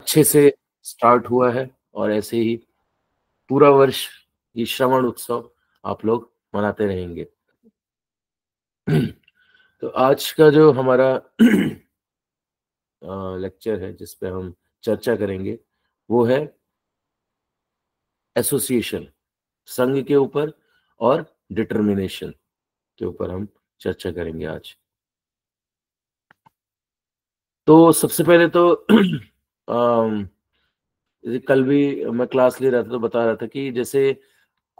अच्छे से स्टार्ट हुआ है और ऐसे ही पूरा वर्ष ये श्रवण उत्सव आप लोग मनाते रहेंगे। तो आज का जो हमारा लेक्चर है जिस पे हम चर्चा करेंगे वो है एसोसिएशन, संघ के ऊपर और डिटर्मिनेशन के ऊपर हम चर्चा करेंगे आज। तो सबसे पहले तो जैसे कल भी मैं क्लास ले रहा था तो बता रहा था कि जैसे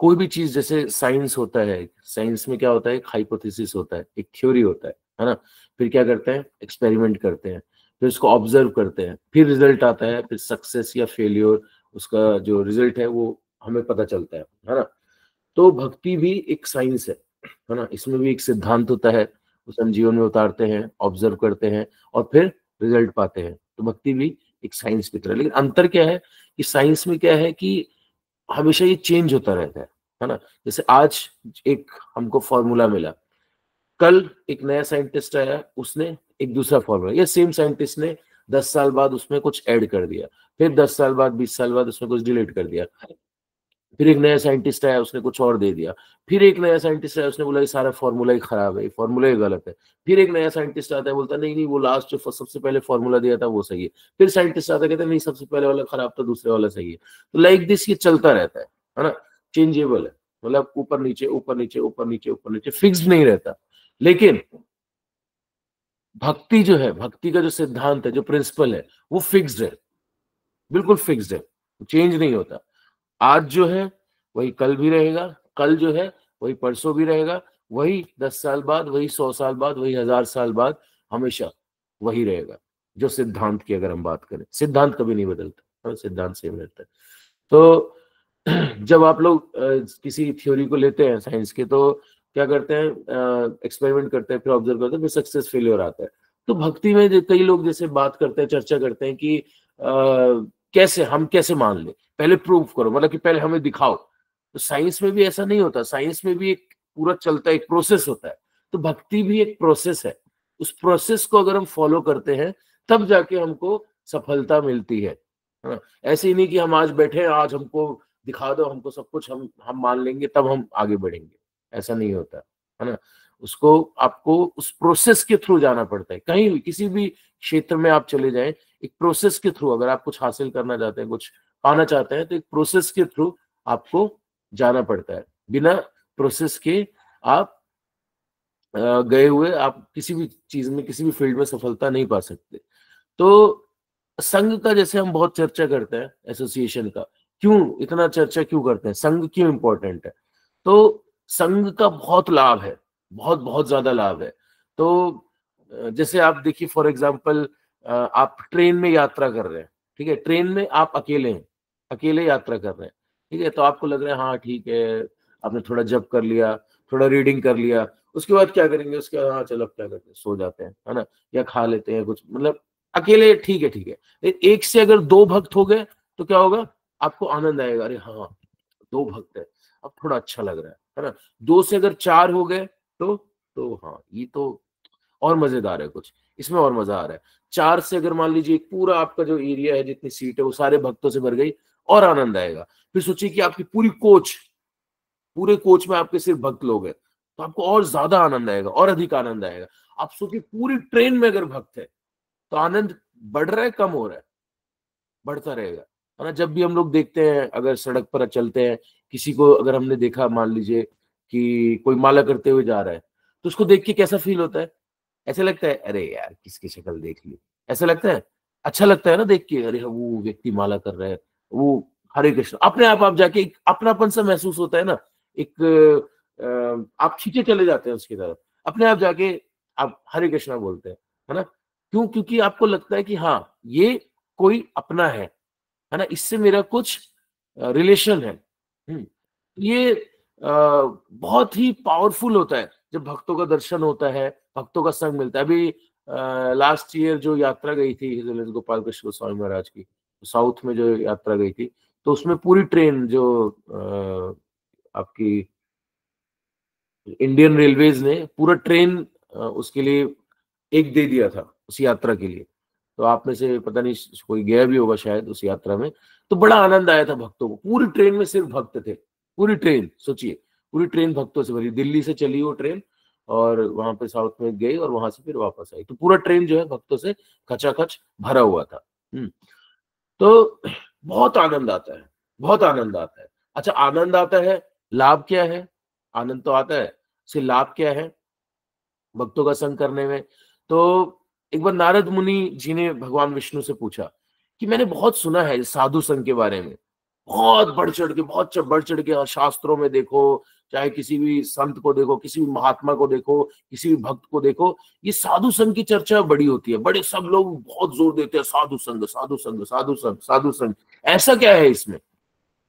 कोई भी चीज, जैसे साइंस होता है, साइंस में क्या होता है, एक हाइपोथेसिस होता है, एक थ्योरी होता है ना। फिर क्या करते हैं, एक्सपेरिमेंट करते हैं, फिर उसको ऑब्जर्व करते हैं, फिर रिजल्ट आता है, फिर सक्सेस या फेलियर, उसका जो रिजल्ट है वो हमें पता चलता है ना। तो भक्ति भी एक साइंस है ना। इसमें भी एक सिद्धांत होता है, उसे हम जीवन में उतारते हैं, ऑब्जर्व करते हैं और फिर रिजल्ट पाते हैं। तो भक्ति भी एक साइंस की तरह, लेकिन अंतर क्या है कि साइंस में क्या है कि हमेशा ये चेंज होता रहता है ना। जैसे आज एक हमको फॉर्मूला मिला, कल एक नया साइंटिस्ट आया, उसने एक दूसरा फॉर्मूला, या सेम साइंटिस्ट ने 10 साल बाद उसमें कुछ ऐड कर दिया, फिर 10 साल बाद, 20 साल बाद उसमें कुछ डिलीट कर दिया, फिर एक नया साइंटिस्ट आया, उसने कुछ और दे दिया, फिर एक नया साइंटिस्ट आया, उसने बोला ये सारा फॉर्मूला ही खराब है, ये फॉर्मूला ही गलत है। फिर एक नया साइंटिस्ट आता है, बोलता नहीं नहीं वो लास्ट जो सबसे पहले फॉर्मूला दिया था वो सही है। फिर साइंटिस्ट आता है, कहता है नहीं सबसे पहले वाला खराब था, दूसरे वाला सही है। तो लाइक दिस ये चलता रहता है ना। चेंजेबल है, मतलब ऊपर नीचे ऊपर नीचे ऊपर नीचे ऊपर नीचे, फिक्स्ड नहीं रहता। लेकिन भक्ति जो है, भक्ति का जो सिद्धांत है, जो प्रिंसिपल है, वो फिक्स्ड है, बिल्कुल फिक्स्ड है, चेंज नहीं होता। आज जो है वही कल भी रहेगा, कल जो है वही परसों भी रहेगा, वही 10 साल बाद, वही 100 साल बाद, वही 1000 साल बाद, हमेशा वही रहेगा। जो सिद्धांत की अगर हम बात करें, सिद्धांत कभी नहीं बदलता, सिद्धांत सेम रहता है। तो जब आप लोग किसी थ्योरी को लेते हैं साइंस के, तो क्या करते हैं, एक्सपेरिमेंट करते हैं, फिर ऑब्जर्व करते हैं, फिर सक्सेस फेलियर आता है। तो भक्ति में कई लोग जैसे बात करते हैं, चर्चा करते हैं कि कैसे हम कैसे मान ले, पहले प्रूव करो, मतलब कि पहले हमें दिखाओ। तो साइंस में भी ऐसा नहीं होता, साइंस में भी एक पूरा चलता है, एक प्रोसेस होता है। तो भक्ति भी एक प्रोसेस है, उस प्रोसेस को अगर हम फॉलो करते हैं तब जाके हमको सफलता मिलती है। हाँ, ऐसे ही नहीं कि हम आज बैठे हैं, आज हमको दिखा दो, हमको सब कुछ, हम मान लेंगे तब हम आगे बढ़ेंगे, ऐसा नहीं होता है ना। उसको आपको उस प्रोसेस के थ्रू जाना पड़ता है। कहीं भी किसी भी क्षेत्र में आप चले जाएं, एक प्रोसेस के थ्रू अगर आप कुछ हासिल करना चाहते हैं, कुछ पाना चाहते हैं, तो एक प्रोसेस के थ्रू आपको जाना पड़ता है। बिना प्रोसेस के आप गए हुए आप किसी भी चीज में, किसी भी फील्ड में सफलता नहीं पा सकते। तो संघ का जैसे हम बहुत चर्चा करते हैं, एसोसिएशन का क्यों इतना चर्चा क्यों करते हैं, संघ क्यों इंपॉर्टेंट है। तो संघ का बहुत लाभ है, बहुत बहुत ज्यादा लाभ है। तो जैसे आप देखिए, फॉर एग्जांपल आप ट्रेन में यात्रा कर रहे हैं, ठीक है, ट्रेन में आप अकेले हैं, अकेले यात्रा कर रहे हैं, ठीक है। तो आपको लग रहा है हाँ ठीक है, आपने थोड़ा जप कर लिया, थोड़ा रीडिंग कर लिया, उसके बाद क्या करेंगे, उसके बाद हाँ चलो अब क्या करते हैं, सो जाते हैं, है ना, या खा लेते हैं कुछ, मतलब अकेले ठीक है ठीक है। लेकिन एक से अगर दो भक्त हो गए तो क्या होगा, आपको आनंद आएगा, अरे हाँ दो भक्त है, अब थोड़ा अच्छा लग रहा है ना। दो से अगर चार हो गए तो हाँ ये तो और मजेदार है, कुछ इसमें और मजा आ रहा है। चार से अगर मान लीजिए पूरा आपका जो एरिया है, जितनी सीट है वो सारे भक्तों से भर गई, और आनंद आएगा। फिर सोचिए कि आपकी पूरी कोच, पूरे कोच में आपके सिर्फ भक्त लोग हैं, तो आपको और ज्यादा आनंद आएगा, और अधिक आनंद आएगा। आप सोचिए पूरी ट्रेन में अगर भक्त है तो आनंद बढ़ रहा है कम हो रहा है, बढ़ता रहेगा, है ना। जब भी हम लोग देखते हैं, अगर सड़क पर चलते हैं, किसी को अगर हमने देखा, मान लीजिए कि कोई माला करते हुए जा रहा है, तो उसको देख के कैसा फील होता है, ऐसा लगता है अरे यार किसकी शक्ल देख ली, ऐसा लगता है, अच्छा लगता है ना देख के, अरे वो व्यक्ति माला कर रहा है, वो हरे कृष्ण, अपने आप जाके एक अपनापन सा महसूस होता है ना। एक आप खींचे चले जाते हैं उसकी तरफ, अपने आप जाके आप हरे कृष्णा बोलते हैं, है ना। क्यों, क्योंकि आपको लगता है कि हाँ ये कोई अपना है ना, इससे मेरा कुछ रिलेशन है। ये बहुत ही पावरफुल होता है जब भक्तों का दर्शन होता है, भक्तों का संग मिलता है। अभी लास्ट ईयर जो यात्रा गई थी हिज एक्सेलेंस गोपाल कृष्ण गोस्वामी महाराज की, साउथ में जो यात्रा गई थी, तो उसमें पूरी ट्रेन जो आपकी इंडियन रेलवेज ने पूरा ट्रेन उसके लिए एक दे दिया था, उस यात्रा के लिए। तो आप में से पता नहीं कोई गया भी होगा शायद उस यात्रा में। तो बड़ा आनंद आया था भक्तों को, पूरी ट्रेन में सिर्फ भक्त थे, पूरी ट्रेन सोचिए, पूरी ट्रेन भक्तों से भरी, दिल्ली से चली वो ट्रेन और वहां पे साउथ में गई और वहां से फिर वापस आई, तो पूरा ट्रेन जो है भक्तों से खचाखच भरा हुआ था। तो बहुत आनंद आता है, बहुत आनंद आता है। अच्छा, आनंद आता है, लाभ क्या है? आनंद तो आता है, से लाभ क्या है भक्तों का संग करने में? तो एक बार नारद मुनि जी ने भगवान विष्णु से पूछा कि मैंने बहुत सुना है साधु संघ के बारे में, बहुत बढ़ चढ़ के, बहुत बढ़ चढ़ के, शास्त्रों में देखो, चाहे किसी भी संत को देखो, किसी भी महात्मा को देखो, किसी भी भक्त को देखो, ये साधु संघ की चर्चा बड़ी होती है, बड़े सब लोग बहुत जोर देते हैं साधु संघ, साधु संघ, साधु संघ, साधु संघ। ऐसा क्या है इसमें?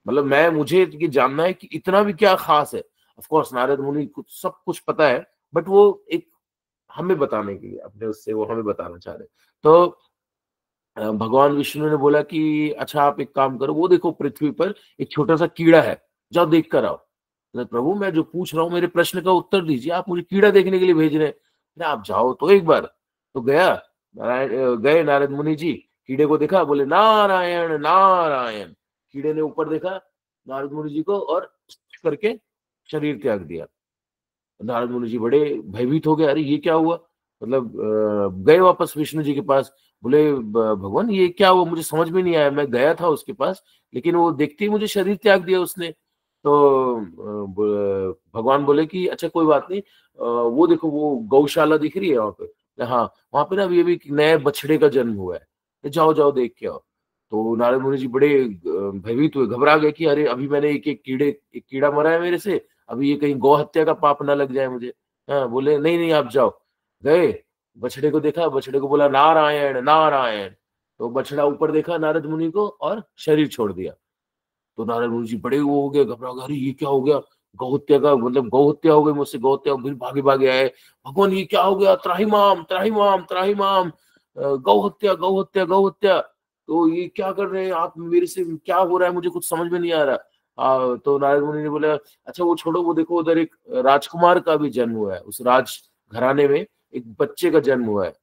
मतलब मुझे ये जानना है कि इतना भी क्या खास है। ऑफ कोर्स नारद मुनि कुछ सब कुछ पता है, बट वो एक हमें बताने के लिए, अपने उससे वो हमें बताना चाह रहे। तो भगवान विष्णु ने बोला कि अच्छा आप एक काम करो, वो देखो पृथ्वी पर एक छोटा सा कीड़ा है, जाओ देख कर आओ। प्रभु मैं जो पूछ रहा हूँ मेरे प्रश्न का उत्तर दीजिए, आप मुझे कीड़ा देखने के लिए भेज रहे हैं? आप जाओ तो एक बार। तो गया, गए नारद मुनि जी, कीड़े को देखा, बोले नारायण नारायण। कीड़े ने ऊपर देखा नारद मुनि जी को और करके शरीर त्याग दिया। नारद मुनि जी बड़े भयभीत हो गए, अरे ये क्या हुआ? मतलब गए वापस विष्णु जी के पास, बोले भगवान ये क्या हुआ, मुझे समझ में नहीं आया, मैं गया था उसके पास लेकिन वो देखते ही मुझे शरीर त्याग दिया उसने। तो भगवान बोले कि अच्छा कोई बात नहीं, वो देखो वो गौशाला दिख रही है वहां पे, हाँ वहां पे ना अभी अभी नए बछड़े का जन्म हुआ है, जाओ जाओ देख के आओ। तो नारद मुनि जी बड़े भयभीत हुए, घबरा गए कि अरे अभी मैंने एक कीड़ा मरा है मेरे से, अभी ये कहीं गौ हत्या का पाप ना लग जाए मुझे। हाँ, बोले नहीं नहीं आप जाओ। गए, बछड़े को देखा, बछड़े को बोला नारायण नारायण। तो बछड़ा ऊपर देखा नारद मुनि को और शरीर छोड़ दिया। तो नारद मुनि जी बड़े वो हो गए, घबरा गए, अरे ये क्या हो गया? गौ हत्या का मतलब गौ हत्या हो गई मुझसे, गौ हत्या, फिर भागे भागे आए, भगवान ये क्या हो गया? त्राहिमाम त्राहिमाम त्राहिमाम, गौ हत्या गौ हत्या गौ हत्या। तो ये क्या कर रहे हैं आप मेरे से, क्या हो रहा है मुझे कुछ समझ में नहीं आ रहा। तो नारद मुनि ने बोला अच्छा वो छोड़ो, वो देखो उधर एक राजकुमार का भी जन्म हुआ है, उस राज घराने में एक बच्चे का जन्म हुआ है,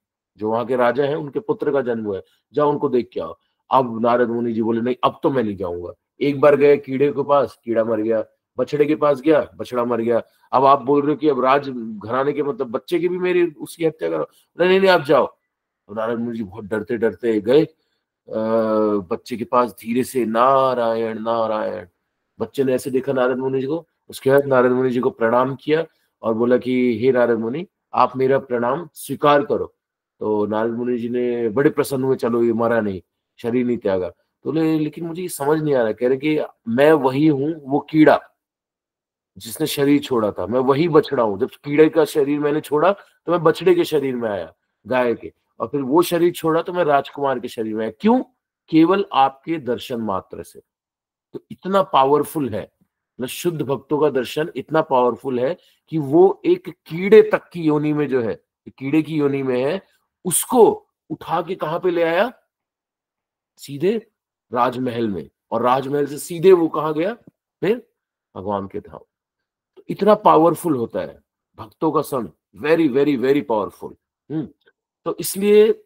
जो वहां के राजा हैं उनके पुत्र का जन्म हुआ है, जाओ उनको देख के आओ। अब नारद मुनि जी बोले नहीं अब तो मैं नहीं जाऊंगा। एक बार गए कीड़े के पास, कीड़ा मर गया, बछड़े के पास गया, बछड़ा मर गया। अब आप बोल रहे हो कि अब राज घराने के मतलब बच्चे की भी मेरी उसकी हत्या करो? नहीं नहीं आप जाओ। तो नारद मुनि जी बहुत डरते डरते गए बच्चे के पास, धीरे से नारायण नारायण। बच्चे ने ऐसे देखा नारद मुनि जी को, उसके बाद नारद मुनि जी को प्रणाम किया और बोला कि हे नारद मुनि आप मेरा प्रणाम स्वीकार करो। तो नारद मुनि जी ने बड़े प्रसन्न हुए, चलो ये मरा नहीं, शरीर नहीं त्यागा। तो लेकिन मुझे ये समझ नहीं आ रहा, कह रहे कि मैं वही हूँ वो कीड़ा जिसने शरीर छोड़ा था, मैं वही बछड़ा हूँ, जब कीड़े का शरीर मैंने छोड़ा तो मैं बछड़े के शरीर में आया, गाय के, और फिर वो शरीर छोड़ा तो मैं राजकुमार के शरीर में आया। क्यों? केवल आपके दर्शन मात्र से। तो इतना पावरफुल है, मतलब शुद्ध भक्तों का दर्शन इतना पावरफुल है कि वो एक कीड़े तक की योनि में जो है, कीड़े की योनि में है, उसको उठा के कहां पे ले आया? सीधे राजमहल में, और राजमहल से सीधे वो कहा गया? फिर भगवान के धाम। तो इतना पावरफुल होता है भक्तों का संग, वेरी वेरी वेरी पावरफुल। तो इसलिए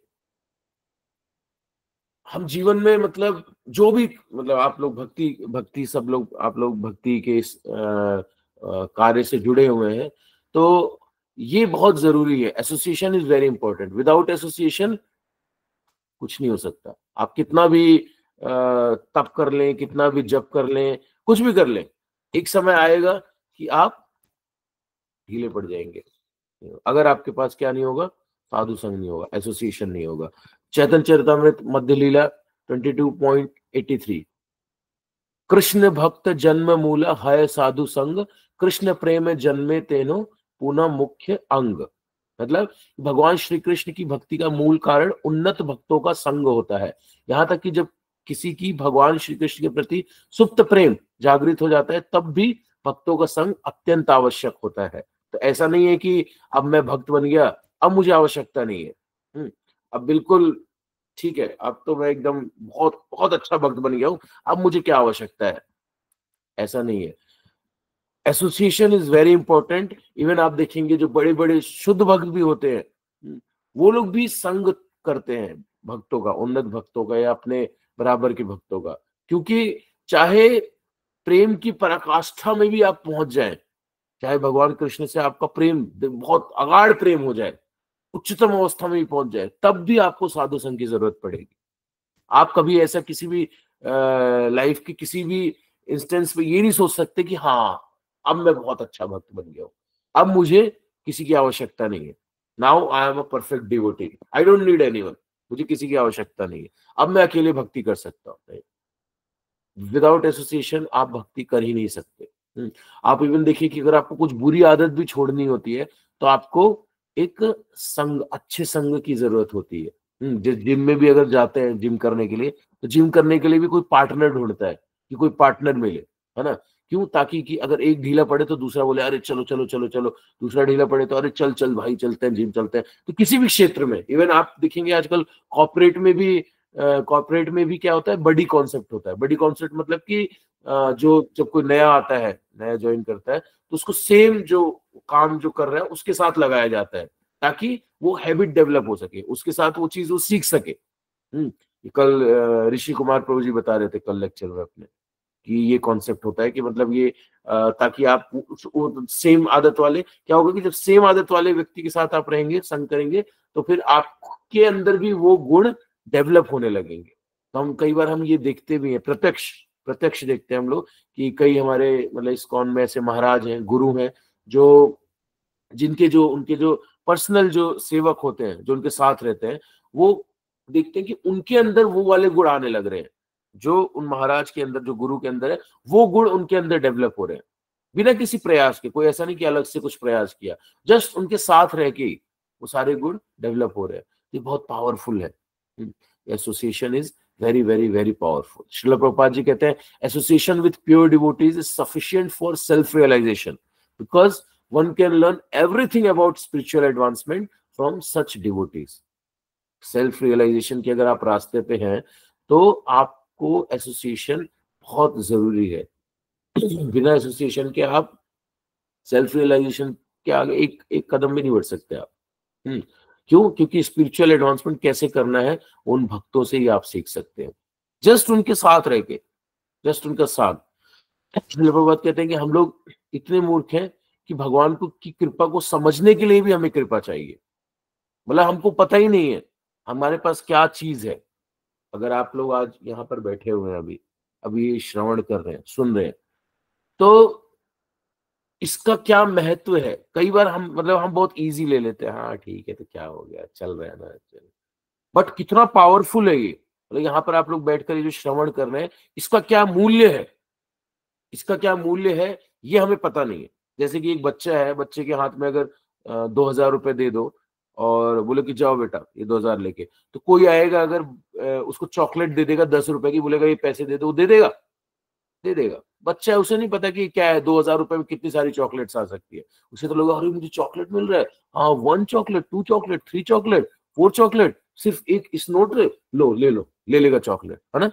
हम जीवन में मतलब जो भी, मतलब आप लोग भक्ति भक्ति सब लोग, आप लोग भक्ति के इस कार्य से जुड़े हुए हैं, तो ये बहुत जरूरी है। Association is very important, without association कुछ नहीं हो सकता। आप कितना भी तप कर लें, कितना भी जप कर लें, कुछ भी कर लें, एक समय आएगा कि आप ढीले पड़ जाएंगे अगर आपके पास क्या नहीं होगा? साधु संग नहीं होगा, एसोसिएशन नहीं होगा। चैतन्य चरितमृत मध्य लीला 22.83, कृष्ण भक्त जन्म मूल है साधु संग, कृष्ण प्रेम जन्मे तेनो पुनः मुख्य अंग। मतलब भगवान श्री कृष्ण की भक्ति का मूल कारण उन्नत भक्तों का संग होता है। यहाँ तक कि जब किसी की भगवान श्री कृष्ण के प्रति सुप्त प्रेम जागृत हो जाता है, तब भी भक्तों का संग अत्यंत आवश्यक होता है। तो ऐसा नहीं है कि अब मैं भक्त बन गया, अब मुझे आवश्यकता नहीं है। अब बिल्कुल ठीक है, अब तो मैं एकदम बहुत बहुत अच्छा भक्त बन गया हूं, अब मुझे क्या आवश्यकता है? ऐसा नहीं है। Association is very important. Even आप देखेंगे जो बड़े बड़े शुद्ध भक्त भी होते हैं, वो लोग भी संग करते हैं, भक्तों का, उन्नत भक्तों का या अपने बराबर के भक्तों का। क्योंकि चाहे प्रेम की पराकाष्ठा में भी आप पहुंच जाएं, चाहे भगवान कृष्ण से आपका प्रेम बहुत अगाढ़ प्रेम हो जाए, उच्चतम अवस्था में भी पहुंच जाए, तब भी आपको साधु संघ की जरूरत पड़ेगी। आप कभी ऐसा किसी भी लाइफ की किसी भी इंस्टेंस पे ये नहीं सोच सकते कि हाँ अब मैं बहुत अच्छा भक्त बन गया हूं, अब मुझे किसी की आवश्यकता नहीं है, now I am a perfect devotee, I don't need anyone, मुझे किसी की आवश्यकता नहीं है, अब मैं अकेले भक्ति कर सकता हूँ। विदाउट एसोसिएशन आप भक्ति कर ही नहीं सकते। आप इवन देखिए कि अगर आपको कुछ बुरी आदत भी छोड़नी होती है तो आपको एक संग, अच्छे संग की जरूरत होती है। जिस जिम में भी अगर जाते हैं जिम करने के लिए, तो जिम करने के लिए भी कोई पार्टनर ढूंढता है कि कोई पार्टनर मिले, है ना? क्यों? ताकि कि अगर एक ढीला पड़े तो दूसरा बोले अरे चलो चलो चलो चलो, दूसरा ढीला पड़े तो अरे चल चल भाई चलते हैं जिम चलते हैं। तो किसी भी क्षेत्र में, इवन आप देखेंगे आजकल कॉर्पोरेट में भी क्या होता है, बडी कॉन्सेप्ट होता है। बडी कॉन्सेप्ट मतलब कि जो जब कोई नया आता है, नया ज्वाइन करता है, तो उसको सेम जो काम जो कर रहा है उसके साथ लगाया जाता है, ताकि वो हैबिट डेवलप हो सके, उसके साथ वो चीज वो सीख सके। कल ऋषि कुमार प्रभु जी बता रहे थे कल लेक्चर में अपने, कि ये कॉन्सेप्ट होता है कि मतलब ये ताकि आप सेम आदत वाले, क्या होगा कि जब सेम आदत वाले व्यक्ति के साथ आप रहेंगे, संग करेंगे, तो फिर आपके अंदर भी वो गुण डेवलप होने लगेंगे। तो हम कई बार हम ये देखते भी हैं, प्रत्यक्ष प्रत्यक्ष देखते हैं हम लोग कि कई हमारे मतलब इस्कॉन में ऐसे महाराज हैं, गुरु हैं, जो जिनके जो उनके जो पर्सनल जो सेवक होते हैं, जो उनके साथ रहते हैं, वो देखते हैं कि उनके अंदर वो वाले गुण आने लग रहे हैं, जो उन महाराज के अंदर, जो गुरु के अंदर है, वो गुण उनके अंदर डेवलप हो रहे हैं बिना किसी प्रयास के। कोई ऐसा नहीं कि अलग से कुछ प्रयास किया, जस्ट उनके साथ रह के ही वो सारे गुण डेवलप हो रहे हैं। ये बहुत पावरफुल है। Association is very very very powerful. Shrila Prabhupada ji कहते हैं association with pure devotees is sufficient for self realisation, because one can learn everything about spiritual advancement from such devotees. Self realisation के अगर आप रास्ते पे हैं तो आपको एसोसिएशन बहुत जरूरी है। बिना एसोसिएशन के आप सेल्फ रियलाइजेशन के आगे एक एक कदम भी नहीं बढ़ सकते आप। क्यों? क्योंकि स्पिरिचुअल एडवांसमेंट कैसे करना है उन भक्तों से ही आप सीख सकते हैं, जस्ट उनके साथ रह के, जस्ट उनका साथ। प्रभुपाद कहते हैं कि हम लोग इतने मूर्ख हैं कि भगवान को की कृपा को समझने के लिए भी हमें कृपा चाहिए। मतलब हमको पता ही नहीं है हमारे पास क्या चीज है। अगर आप लोग आज यहाँ पर बैठे हुए हैं, अभी अभी श्रवण कर रहे हैं, सुन रहे हैं, तो इसका क्या महत्व है? कई बार हम मतलब हम बहुत इजी ले लेते हैं, हाँ ठीक है तो क्या हो गया, चल रहा है ना, चल। बट कितना पावरफुल है ये, मतलब यहाँ पर आप लोग बैठकर ये जो श्रवण कर रहे हैं, इसका क्या मूल्य है, इसका क्या मूल्य है ये हमें पता नहीं है। जैसे कि एक बच्चा है, बच्चे के हाथ में अगर 2,000 रुपए दे दो और बोले कि जाओ बेटा ये 2,000 लेके, तो कोई आएगा अगर उसको चॉकलेट दे देगा 10 रुपए की, बोलेगा ये पैसे दे दो, वो दे देगा? दे देगा। बच्चा है, उसे नहीं पता कि क्या है 2,000 रुपए में कितनी सारी चॉकलेट्स आ सकती है। उसे तो लगा अरे मुझे चॉकलेट मिल रहा है, हाँ 1 चॉकलेट, 2 चॉकलेट, 3 चॉकलेट, 4 चॉकलेट, सिर्फ एक इस नोट लो, ले लो, ले लेगा चॉकलेट, है ना?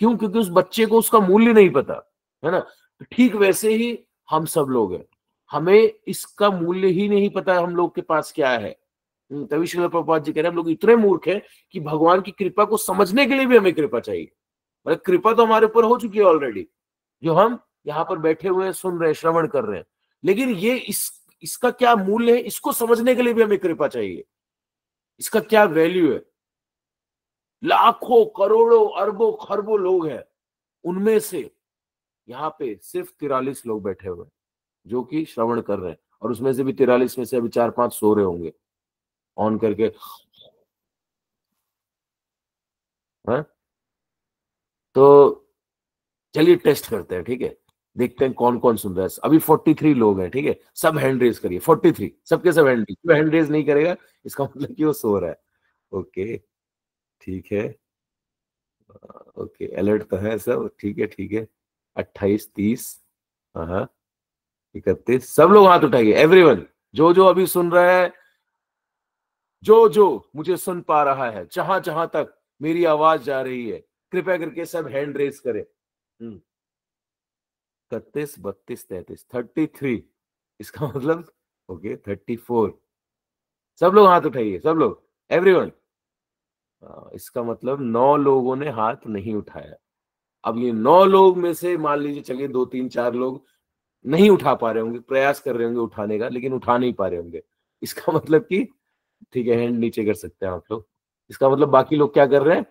क्यों? क्योंकि उस बच्चे को उसका मूल्य नहीं पता, है ना? ठीक वैसे ही हम सब लोग हैं, हमें इसका मूल्य ही नहीं पता हम लोग के पास क्या है। तभी श्रील प्रभुपाद जी कह रहे हैं हम लोग इतने मूर्ख हैं कि भगवान की कृपा को समझने के लिए भी हमें कृपा चाहिए। मतलब कृपा तो हमारे ऊपर हो चुकी है ऑलरेडी, जो हम यहाँ पर बैठे हुए हैं, सुन रहे हैं, श्रवण कर रहे हैं, लेकिन ये इसका क्या मूल्य है इसको समझने के लिए भी हमें कृपा चाहिए। इसका क्या वैल्यू है? लाखों करोड़ों अरबों खरबों लोग हैं, उनमें से यहाँ पे सिर्फ 43 लोग बैठे हुए हैं जो कि श्रवण कर रहे हैं, और उसमें से भी 43 में से अभी 4-5 सो रहे होंगे ऑन करके। हाँ, तो चलिए टेस्ट करते हैं, ठीक है? देखते हैं कौन कौन सुन रहा है। अभी 43 लोग हैं, ठीक है? सब हैंड रेज करिए, 43 सबके सब हैंड रेज। जो हैंड रेज नहीं करेगा इसका मतलब कि वो सो रहा है। ओके, ठीक है, ओके, अलर्ट तो है सब, ठीक है ठीक है। 28, 30, हाँ, 31, सब लोग हाथ उठाइए, एवरीवन जो जो अभी सुन रहा है, जो जो मुझे सुन पा रहा है, जहां जहां तक मेरी आवाज जा रही है, कृपया करके सब हैंड रेज करें। 31, 32, 33, 33, इसका मतलब ओके 34। सब लोग हाथ उठाइए, सब लोग, एवरीवन। इसका मतलब 9 लोगों ने हाथ नहीं उठाया। अब ये 9 लोग में से मान लीजिए चलिए 2 3 4 लोग नहीं उठा पा रहे होंगे, प्रयास कर रहे होंगे उठाने का, लेकिन उठा नहीं पा रहे होंगे। इसका मतलब कि ठीक है, हैंड नीचे कर सकते हैं आप लोग। इसका मतलब बाकी लोग क्या कर रहे हैं?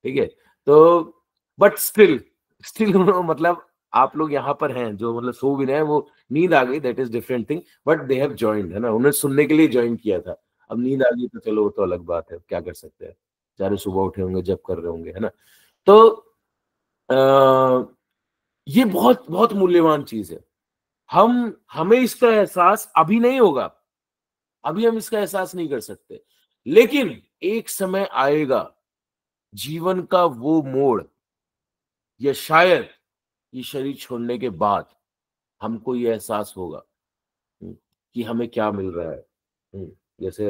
ठीक है, तो बट स्टिल स्टिल मतलब आप लोग यहाँ पर हैं जो मतलब सो भी रहे हैं, वो नींद आ गई, that is different thing, but they have joined, है ना, उन्होंने सुनने के लिए ज्वाइन किया था। अब नींद आ गई तो चलो वो तो अलग बात है, क्या कर सकते हैं, बेचारे सुबह उठे होंगे, जब कर रहे होंगे, है ना। तो ये बहुत बहुत मूल्यवान चीज है। हमें इसका एहसास अभी नहीं होगा, अभी हम इसका एहसास नहीं कर सकते, लेकिन एक समय आएगा, जीवन का वो मोड़, या शायद ये शरीर छोड़ने के बाद हमको ये एहसास होगा कि हमें क्या मिल रहा है। जैसे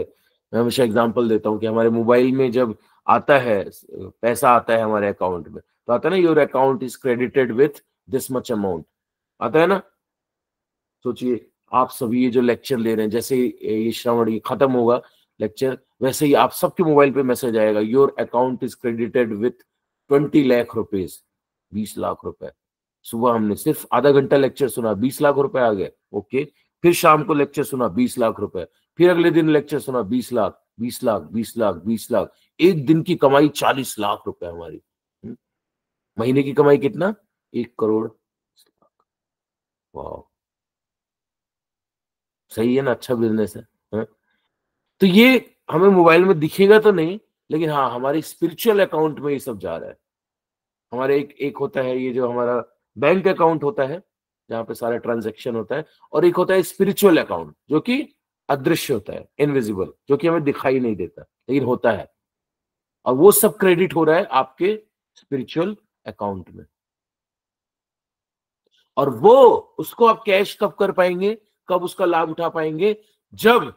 मैं हमेशा एग्जांपल देता हूँ कि हमारे मोबाइल में जब आता है, पैसा आता है हमारे अकाउंट में, तो आता है ना, your account is credited with this much amount, आता है ना। सोचिए, आप सभी ये जो लेक्चर ले रहे हैं, जैसे ये श्रवण ये खत्म होगा लेक्चर, वैसे ही आप सबके मोबाइल पे मैसेज आएगा, your account is credited with 20 lakh rupees, 20 lakh रुपए। सुबह हमने सिर्फ आधा घंटा लेक्चर सुना, 20 लाख रुपए आ गए, ओके। फिर शाम को लेक्चर सुना, 20 लाख रुपए। फिर अगले दिन लेक्चर सुना, 20 लाख, 20 लाख, 20 लाख, 20 लाख। एक दिन की कमाई 40 लाख रुपए हमारी। महीने की कमाई कितना? 1 करोड़। वाह, सही है ना, अच्छा बिजनेस है, हाँ? तो ये हमें मोबाइल में दिखेगा तो नहीं, लेकिन हाँ, हमारे स्पिरिचुअल अकाउंट में ये सब जा रहा है। हमारे एक एक होता है ये जो हमारा बैंक अकाउंट होता है, जहाँ पे सारा ट्रांजैक्शन होता है, और एक होता है स्पिरिचुअल अकाउंट, जो कि अदृश्य होता है, इनविजिबल, जो कि हमें दिखाई नहीं देता, लेकिन होता है। और वो सब क्रेडिट हो रहा है आपके स्पिरिचुअल अकाउंट में। और वो, उसको आप कैश कब कर पाएंगे, कब उसका लाभ उठा पाएंगे? जब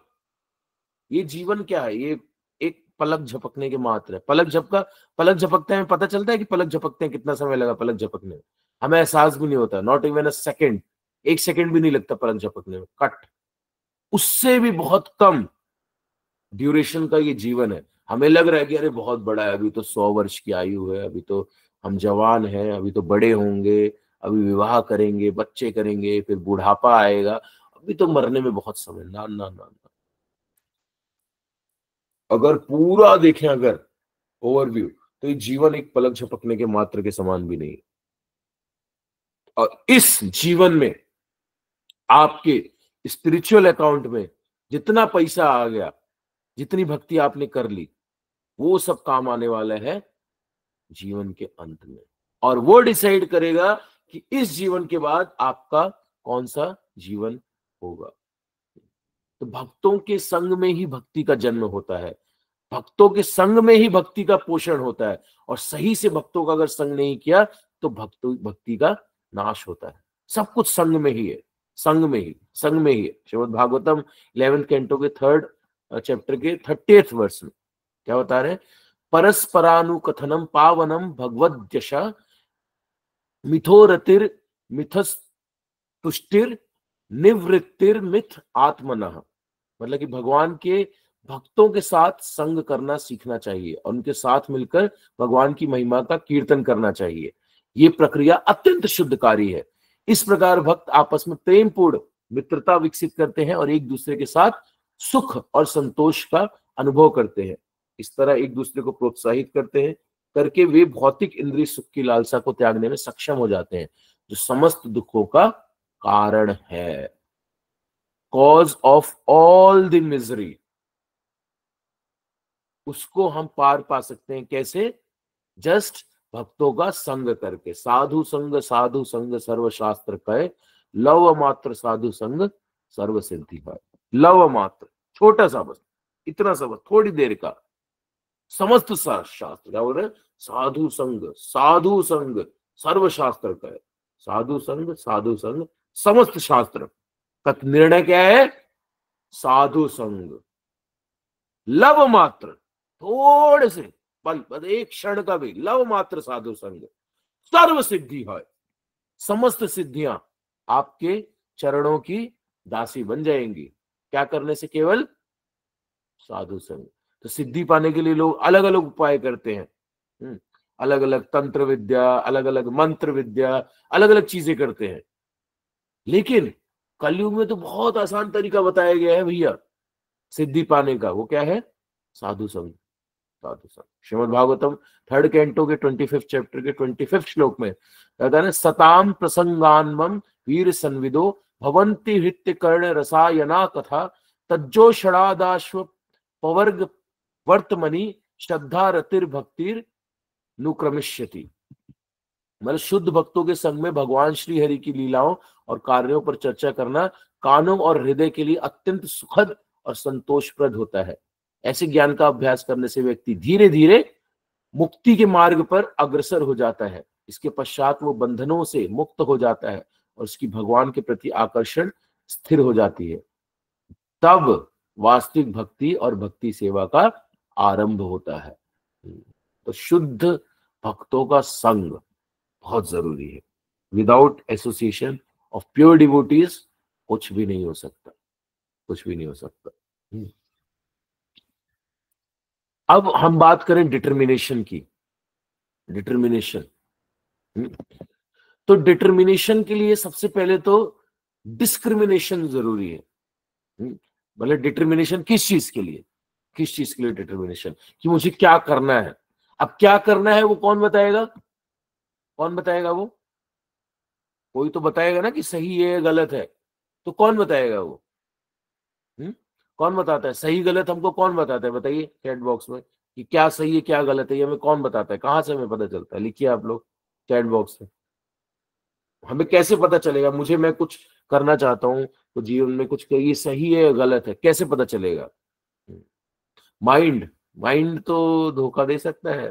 ये जीवन क्या है, ये एक पलक झपकने के मात्र है। पलक झपकते हैं, पता चलता है कि पलक झपकते हैं, कितना समय लगा पलक झपकने में, हमें एहसास भी नहीं होता, not even a second, 1 second भी नहीं लगता पलक झपकने में, कट। उससे भी बहुत कम ड्यूरेशन का ये जीवन है। हमें लग रहा है कि अरे बहुत बड़ा है, अभी तो 100 वर्ष की आयु है, अभी तो हम जवान हैं, अभी तो बड़े होंगे, अभी विवाह करेंगे, बच्चे करेंगे, फिर बुढ़ापा आएगा, अभी तो मरने में बहुत समय। ना ना ना ना, अगर पूरा देखें, अगर ओवरव्यू, तो ये जीवन एक पलक झपकने के मात्र के समान भी नहीं है। और इस जीवन में आपके स्पिरिचुअल अकाउंट में जितना पैसा आ गया, जितनी भक्ति आपने कर ली, वो सब काम आने वाला है जीवन के अंत में। और वो डिसाइड करेगा कि इस जीवन के बाद आपका कौन सा जीवन होगा। तो भक्तों के संग में ही भक्ति का जन्म होता है, भक्तों के संग में ही भक्ति का पोषण होता है, और सही से भक्तों का अगर संग नहीं किया तो भक्ति का नाश होता है। सब कुछ संग में ही है, संग में ही है। श्रीमद् भागवतम 11th कैंटो के 3rd चैप्टर के 30th वर्ष में क्या बता रहे हैं? परस्परानुकथनम पावनम भगवद्यशा मिथोरतिर मिथस तुष्टिर निवृत्तिर मिथ आत्मनः। मतलब कि भगवान के भक्तों के साथ संग करना सीखना चाहिए, और उनके साथ मिलकर भगवान की महिमा का कीर्तन करना चाहिए। ये प्रक्रिया अत्यंत शुद्धकारी है। इस प्रकार भक्त आपस में प्रेम पूर्ण मित्रता विकसित करते हैं और एक दूसरे के साथ सुख और संतोष का अनुभव करते हैं। इस तरह एक दूसरे को प्रोत्साहित करते हैं, करके वे भौतिक इंद्रिय सुख की लालसा को त्यागने में सक्षम हो जाते हैं, जो समस्त दुखों का कारण है, cause of all the misery. उसको हम पार पा सकते हैं कैसे? जस्ट भक्तों का संग करके। साधु संग सर्वशास्त्र कहे, लव मात्र साधु संग सर्व सिद्धि है। लव मात्र, छोटा सा बस, इतना सा बस, थोड़ी देर का, समस्त शास्त्र क्या बोल रहे हैं? साधु संग सर्वशास्त्र कहे, साधु संग समस्त शास्त्र का निर्णय क्या है? साधु संग। लव मात्र, थोड़े से पल, बस एक क्षण का भी लव मात्र साधु संग सर्व सिद्धि है। समस्त सिद्धियां आपके चरणों की दासी बन जाएंगी। क्या करने से? केवल साधु संग। तो सिद्धि पाने के लिए लोग अलग अलग उपाय करते हैं, अलग अलग तंत्र विद्या, अलग अलग मंत्र विद्या, अलग अलग चीजें करते हैं। लेकिन कलयुग में तो बहुत आसान तरीका बताया गया है भैया सिद्धि पाने का। वो क्या है? साधु संग। साधु संग। श्रीमद् भागवतम 3rd कैंटो के 25th चैप्टर के 25th श्लोक में कहता है ना, सताम प्रसंगान्मम वीर संविदो भवंती हृत्य कर्ण रसायना कथा तज्जो षडादाश्व पवर्ग वर्तमनि श्रद्धा रतिर भक्तिर नुक्रमिष्यति। मतलब शुद्ध भक्तों के संग में भगवान श्री हरि की लीलाओं और कार्यों पर चर्चा करना कानों और हृदय के लिए अत्यंत सुखद और संतोषप्रद होता है। ऐसे ज्ञान का अभ्यास करने से व्यक्ति धीरे धीरे मुक्ति के मार्ग पर अग्रसर हो जाता है। इसके पश्चात वो बंधनों से मुक्त हो जाता है और उसकी भगवान के प्रति आकर्षण स्थिर हो जाती है। तब वास्तविक भक्ति और भक्ति सेवा का आरंभ होता है। तो शुद्ध भक्तों का संग बहुत जरूरी है। Without association of pure devotees कुछ भी नहीं हो सकता, कुछ भी नहीं हो सकता। अब हम बात करें डिटर्मिनेशन की। डिटर्मिनेशन, तो डिटर्मिनेशन के लिए सबसे पहले तो डिस्क्रिमिनेशन जरूरी है। मतलब डिटर्मिनेशन किस चीज के लिए? किस चीज के लिए डिटर्मिनेशन? कि मुझे क्या करना है। अब क्या करना है वो कौन बताएगा? कौन बताएगा? वो कोई तो बताएगा ना कि सही है गलत है। तो कौन बताएगा वो? कौन बताता है सही गलत? हमको कौन बताता है? बताइए चैट बॉक्स में कि क्या सही है क्या गलत है, ये हमें कौन बताता है? कहां से हमें पता चलता है? लिखिए आप लोग चैट बॉक्स में। हमें कैसे पता चलेगा? मुझे, मैं कुछ करना चाहता हूँ तो जीवन में कुछ, ये सही है या गलत है, कैसे पता चलेगा? माइंड, माइंड तो धोखा दे सकता है।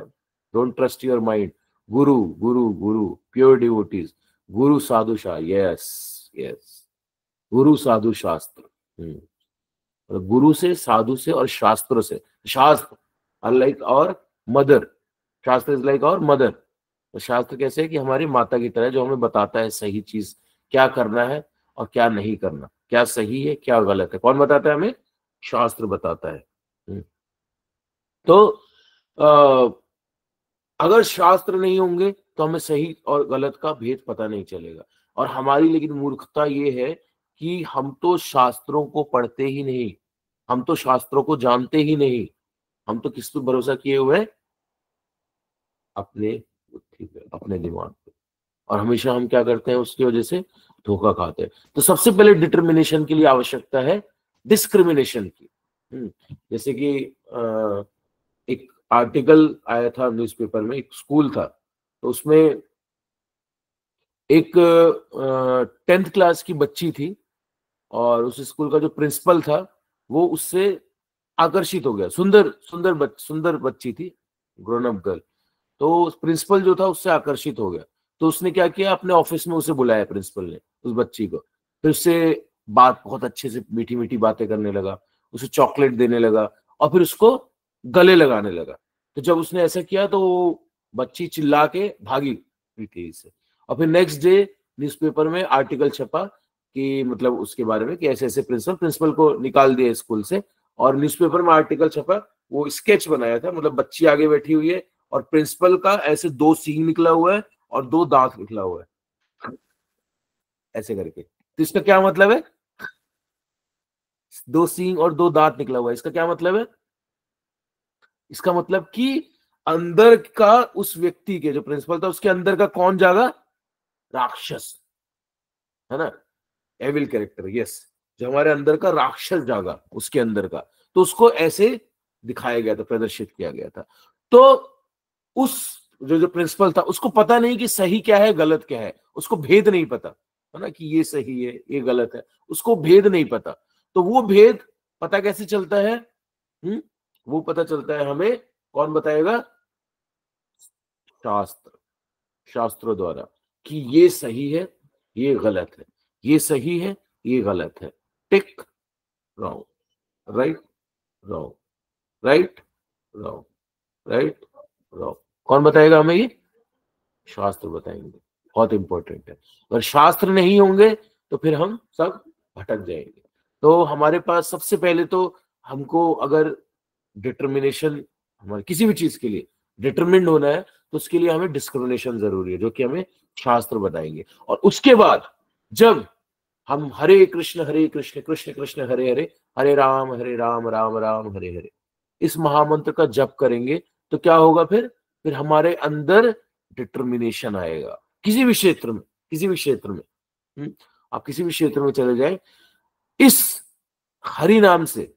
Don't trust your mind. Guru Guru Guru, pure devotees, Guru Sadhu Shah, yes yes, गुरु साधु शास्त्र। गुरु से, साधु से और शास्त्रों से। शास्त्र लाइक और मदर, शास्त्र इज लाइक और मदर। तो शास्त्र कैसे है कि हमारी माता की तरह, जो हमें बताता है सही चीज क्या करना है और क्या नहीं करना, क्या सही है क्या गलत है। कौन बताता है हमें? शास्त्र बताता है। तो अगर शास्त्र नहीं होंगे तो हमें सही और गलत का भेद पता नहीं चलेगा। और हमारी लेकिन मूर्खता ये है कि हम तो शास्त्रों को पढ़ते ही नहीं, हम तो शास्त्रों को जानते ही नहीं। हम तो किस पे भरोसा किए हुए हैं? अपने बुद्धि पे, अपने दिमाग पे। और हमेशा हम क्या करते हैं? उसकी वजह से धोखा खाते हैं। तो सबसे पहले डिटर्मिनेशन के लिए आवश्यकता है डिस्क्रिमिनेशन की। जैसे कि एक आर्टिकल आया था न्यूज़पेपर में, एक स्कूल था, तो उसमें एक 10th क्लास की बच्ची थी और उस स्कूल का जो प्रिंसिपल था वो उससे आकर्षित हो गया। सुंदर सुंदर सुंदर बच्ची थी, ग्रोन अप गर्ल। तो प्रिंसिपल जो था उससे आकर्षित हो गया। तो उसने क्या किया, अपने ऑफिस में उसे बुलाया प्रिंसिपल ने, उस बच्ची को। फिर उससे बात, बहुत अच्छे से मीठी मीठी बातें करने लगा, उसे चॉकलेट देने लगा और फिर उसको गले लगाने लगा। तो जब उसने ऐसा किया तो वो बच्ची चिल्ला के भागी तेजी से। और फिर नेक्स्ट डे न्यूज़पेपर में आर्टिकल छपा कि मतलब उसके बारे में कि ऐसे ऐसे प्रिंसिपल को निकाल दिया स्कूल से। और न्यूज़पेपर में आर्टिकल छपा, वो स्केच बनाया था, मतलब बच्ची आगे बैठी हुई है और प्रिंसिपल का ऐसे 2 सींग निकला हुआ है और 2 दांत निकला हुआ है ऐसे करके। तो इसका क्या मतलब है? 2 सींग और 2 दांत निकला हुआ है, इसका क्या मतलब है? इसका मतलब कि अंदर का, उस व्यक्ति के, जो प्रिंसिपल था, उसके अंदर का कौन जागा? राक्षस, है ना, एविल कैरेक्टर, यस। जो हमारे अंदर का राक्षस जागा, उसके अंदर का, तो उसको ऐसे दिखाया गया था, प्रदर्शित किया गया था। तो उस जो प्रिंसिपल था उसको पता नहीं कि सही क्या है गलत क्या है, उसको भेद नहीं पता, है ना, कि ये सही है ये गलत है, उसको भेद नहीं पता। तो वो भेद पता कैसे चलता है? वो पता चलता है हमें, कौन बताएगा? शास्त्र, शास्त्रों द्वारा, कि ये सही है ये गलत है, ये सही है ये गलत है, tick, wrong, right, wrong, right, wrong, right, wrong. कौन बताएगा हमें ये? शास्त्र बताएंगे। बहुत इंपॉर्टेंट है। अगर शास्त्र नहीं होंगे तो फिर हम सब भटक जाएंगे। तो हमारे पास सबसे पहले तो हमको, अगर डिटर्मिनेशन, हमारे किसी भी चीज के लिए डिटरमिन्ड होना है तो उसके लिए हमें डिस्क्रिमिनेशन जरूरी है, जो कि हमें शास्त्र बताएंगे। और उसके बाद जब हम हरे कृष्ण कृष्ण कृष्ण हरे हरे, हरे राम राम राम हरे हरे, इस महामंत्र का जप करेंगे तो क्या होगा? फिर हमारे अंदर डिटर्मिनेशन आएगा किसी भी क्षेत्र में, किसी भी क्षेत्र में। आप किसी भी क्षेत्र में चले जाए, इस हरि नाम से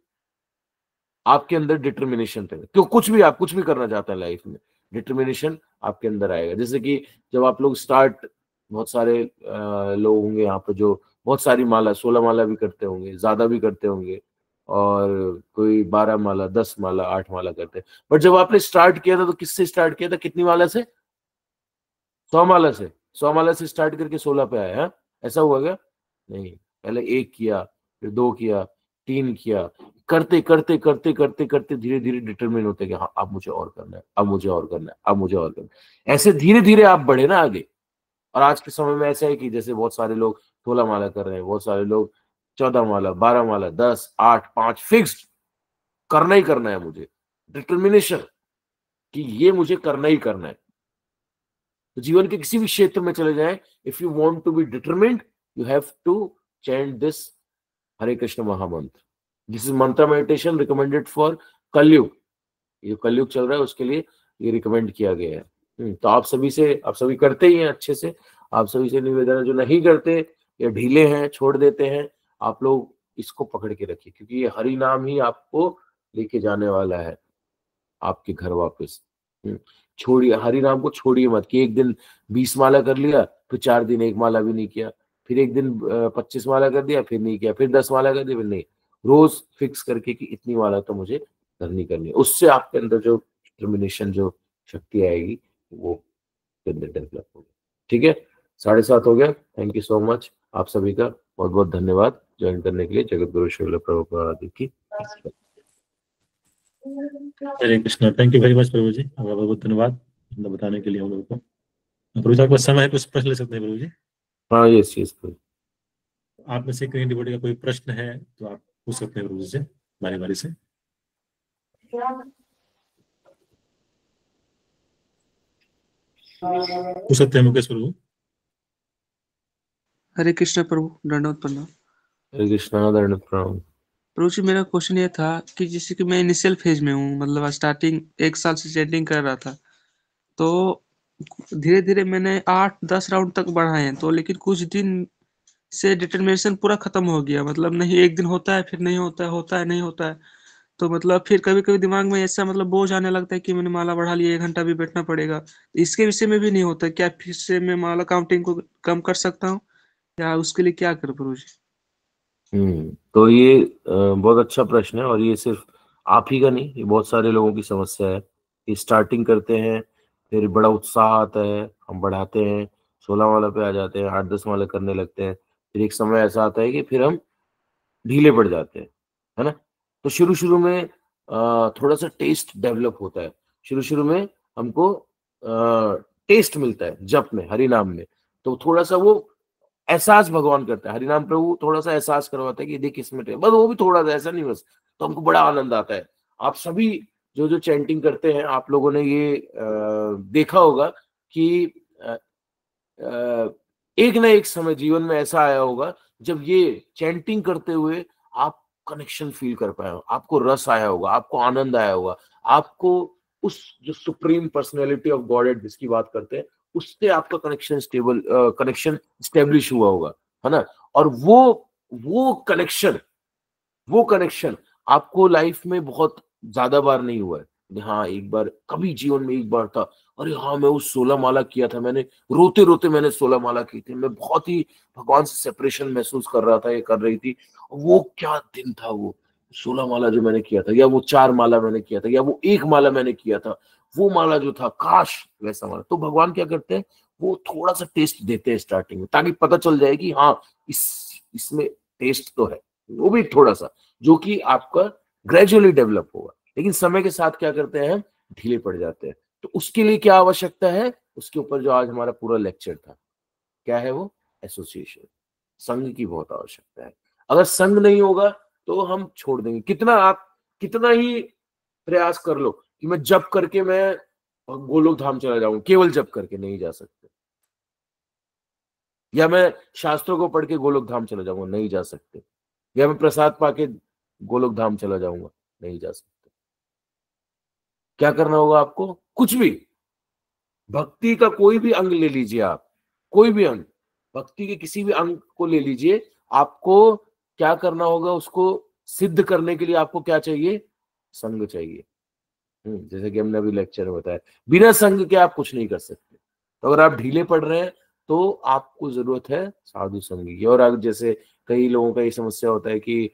आपके अंदर डिटर्मिनेशन रहेगा। क्यों? कुछ भी आप कुछ भी करना चाहते हैं लाइफ में, डिटर्मिनेशन आपके अंदर आएगा। जैसे कि जब आप लोग स्टार्ट, बहुत सारे लोग होंगे यहाँ पे जो बहुत सारी माला, 16 माला भी करते होंगे, ज्यादा भी करते होंगे, और कोई 12 माला, 10 माला, 8 माला करते हैं। बट जब आपने स्टार्ट किया था तो किससे स्टार्ट किया था? कितनी माला से? 100 माला से। 100 माला से स्टार्ट करके 16 पे आया, हाँ? ऐसा हुआ क्या? नहीं, पहले एक किया, फिर 2 किया, 3 किया, करते करते करते करते करते धीरे धीरे डिटरमिन होते कि हाँ अब मुझे और करना है, अब मुझे और करना है, अब मुझे और करना है। ऐसे धीरे धीरे आप बढ़े ना आगे। और आज के समय में ऐसा है कि जैसे बहुत सारे लोग 16 माला कर रहे हैं, बहुत सारे लोग 14 माला, 12 माला, 10, 8, 5 फिक्स्ड करना ही करना है मुझे, डिटर्मिनेशन कि ये मुझे करना ही करना है। तो जीवन के किसी भी क्षेत्र में चले जाएं, if you want to be determined, you have to chant this Hare Krishna mahamantra. This is mantra meditation recommended for Kalyug. ये कलयुग चल रहा है उसके लिए ये रिकमेंड किया गया है। तो आप सभी करते ही हैं अच्छे से। आप सभी से निवेदन है, जो नहीं करते या ढीले हैं, छोड़ देते हैं, आप लोग इसको पकड़ के रखिए, क्योंकि ये हरि नाम ही आपको लेके जाने वाला है आपके घर वापस। छोड़िए हरि नाम को, छोड़िए मत कि एक दिन 20 माला कर लिया, फिर 4 दिन 1 माला भी नहीं किया, फिर एक दिन 25 माला कर दिया, फिर नहीं किया, फिर 10 माला कर दिया, फिर नहीं। रोज फिक्स करके कि इतनी माला तो मुझे करनी है। उससे आपके अंदर जो डिटर्मिनेशन, जो शक्ति आएगी, वो अंदर डेवलप होगी। ठीक है, 7:30 हो गया। थैंक यू सो मच, आप सभी का बहुत बहुत धन्यवाद ज्वाइन करने के लिए। जगत गुरु श्रील प्रभुपाद की। Hare Krishna. Thank you very much Prabhu ji, आपका बहुत बहुत धन्यवाद बताने के लिए हम लोगों को। प्रभु जी आपके पास समय है, कुछ प्रश्न ले सकते हैं प्रभु जी? हाँ, यस। आप में से कहीं डिवोटी का कोई प्रश्न है तो आप पूछ सकते हैं प्रभु जी से बारी बारी से। पूछ सकते हैं मुकेश प्रभु। हरे कृष्ण प्रभु, दंडवत प्रणाम। हरे कृष्णा, दंडवत प्रणाम। प्रभु जी, मेरा क्वेश्चन ये था कि जैसे कि मैं इनिशियल फेज में हूँ, मतलब स्टार्टिंग 1 साल से चैंटिंग कर रहा था, तो धीरे धीरे मैंने 8-10 राउंड तक बढ़ाए हैं, तो लेकिन कुछ दिन से डिटर्मिनेशन पूरा खत्म हो गया। मतलब नहीं, एक दिन होता है, फिर नहीं होता है, होता है, नहीं होता है। तो मतलब फिर कभी कभी दिमाग में ऐसा मतलब बोझ आने लगता है कि मैंने माला बढ़ा लिया, 1 घंटा भी बैठना पड़ेगा। इसके विषय में भी नहीं होता, क्या फिर से मैं माला काउंटिंग को कम कर सकता हूँ, या उसके लिए क्या करूँ प्रभु जी? तो ये बहुत अच्छा प्रश्न है, और ये सिर्फ आप ही का नहीं, ये बहुत सारे लोगों की समस्या है कि स्टार्टिंग करते हैं, फिर बड़ा उत्साह आता है, हम बढ़ाते हैं, 16 वाला पे आ जाते हैं, 8-10 वाला करने लगते हैं, फिर एक समय ऐसा आता है कि फिर हम ढीले पड़ जाते हैं, है ना? तो शुरू शुरू में थोड़ा सा टेस्ट डेवलप होता है। शुरू शुरू में हमको टेस्ट मिलता है जप में, हरि नाम में, तो थोड़ा सा वो एहसास भगवान करता है, हरिनाम प्रभु थोड़ा सा एहसास करवाता है कि देख इसमें बस, वो भी थोड़ा सा, ऐसा नहीं बस। तो हमको बड़ा आनंद आता है। आप सभी जो जो चैंटिंग करते हैं, आप लोगों ने ये देखा होगा कि एक ना एक समय जीवन में ऐसा आया होगा जब ये चैंटिंग करते हुए आप कनेक्शन फील कर पाए हो, आपको रस आया होगा, आपको आनंद आया होगा, आपको उस जो सुप्रीम पर्सनैलिटी ऑफ गॉड जिसकी बात करते हैं, उससे आपका कनेक्शन स्टेब्लिश हुआ होगा, है ना? और वो कनेक्शन वो कनेक्शन आपको लाइफ में बहुत ज्यादा बार नहीं हुआ है। हाँ, एक बार, कभी जीवन में एक बार था, अरे हाँ मैं उस 16 माला किया था, मैंने रोते रोते मैंने 16 माला की थी, मैं बहुत ही भगवान से सेपरेशन महसूस कर रहा था, ये कर रही थी। वो क्या दिन था वो 16 माला जो मैंने किया था, या वो 4 माला मैंने किया था, या वो 1 माला मैंने किया था, वो माला जो था, काश वैसा माला। तो भगवान क्या करते हैं, वो थोड़ा सा टेस्ट देते हैं स्टार्टिंग में, ताकि पता चल जाए कि हाँ इसमें टेस्ट तो है, वो भी थोड़ा सा, जो कि आपका ग्रेजुअली डेवलप होगा। लेकिन समय के साथ क्या करते हैं, हम ढीले पड़ जाते हैं। तो उसके लिए क्या आवश्यकता है, उसके ऊपर जो आज हमारा पूरा लेक्चर था, क्या है वो? एसोसिएशन, संघ की बहुत आवश्यकता है। अगर संघ नहीं होगा तो हम छोड़ देंगे, कितना ही प्रयास कर लो कि मैं जप करके मैं गोलोक धाम चला जाऊं, केवल जप करके नहीं जा सकते। या मैं शास्त्रों को पढ़ के गोलोक धाम चला जाऊंगा, नहीं जा सकते। या मैं प्रसाद पाके गोलोक धाम चला जाऊंगा, नहीं जा सकते। क्या करना होगा आपको? कुछ भी, भक्ति का कोई भी अंग ले लीजिए आप, कोई भी अंग, भक्ति के किसी भी अंग को ले लीजिए, आपको क्या करना होगा? उसको सिद्ध करने के लिए आपको क्या चाहिए? संग चाहिए। जैसे कि हमने अभी लेक्चर में बताया, बिना संग के आप कुछ नहीं कर सकते। तो अगर आप ढीले पड़ रहे हैं तो आपको जरूरत है साधु संग की। और अब जैसे कई लोगों का ये समस्या होता है कि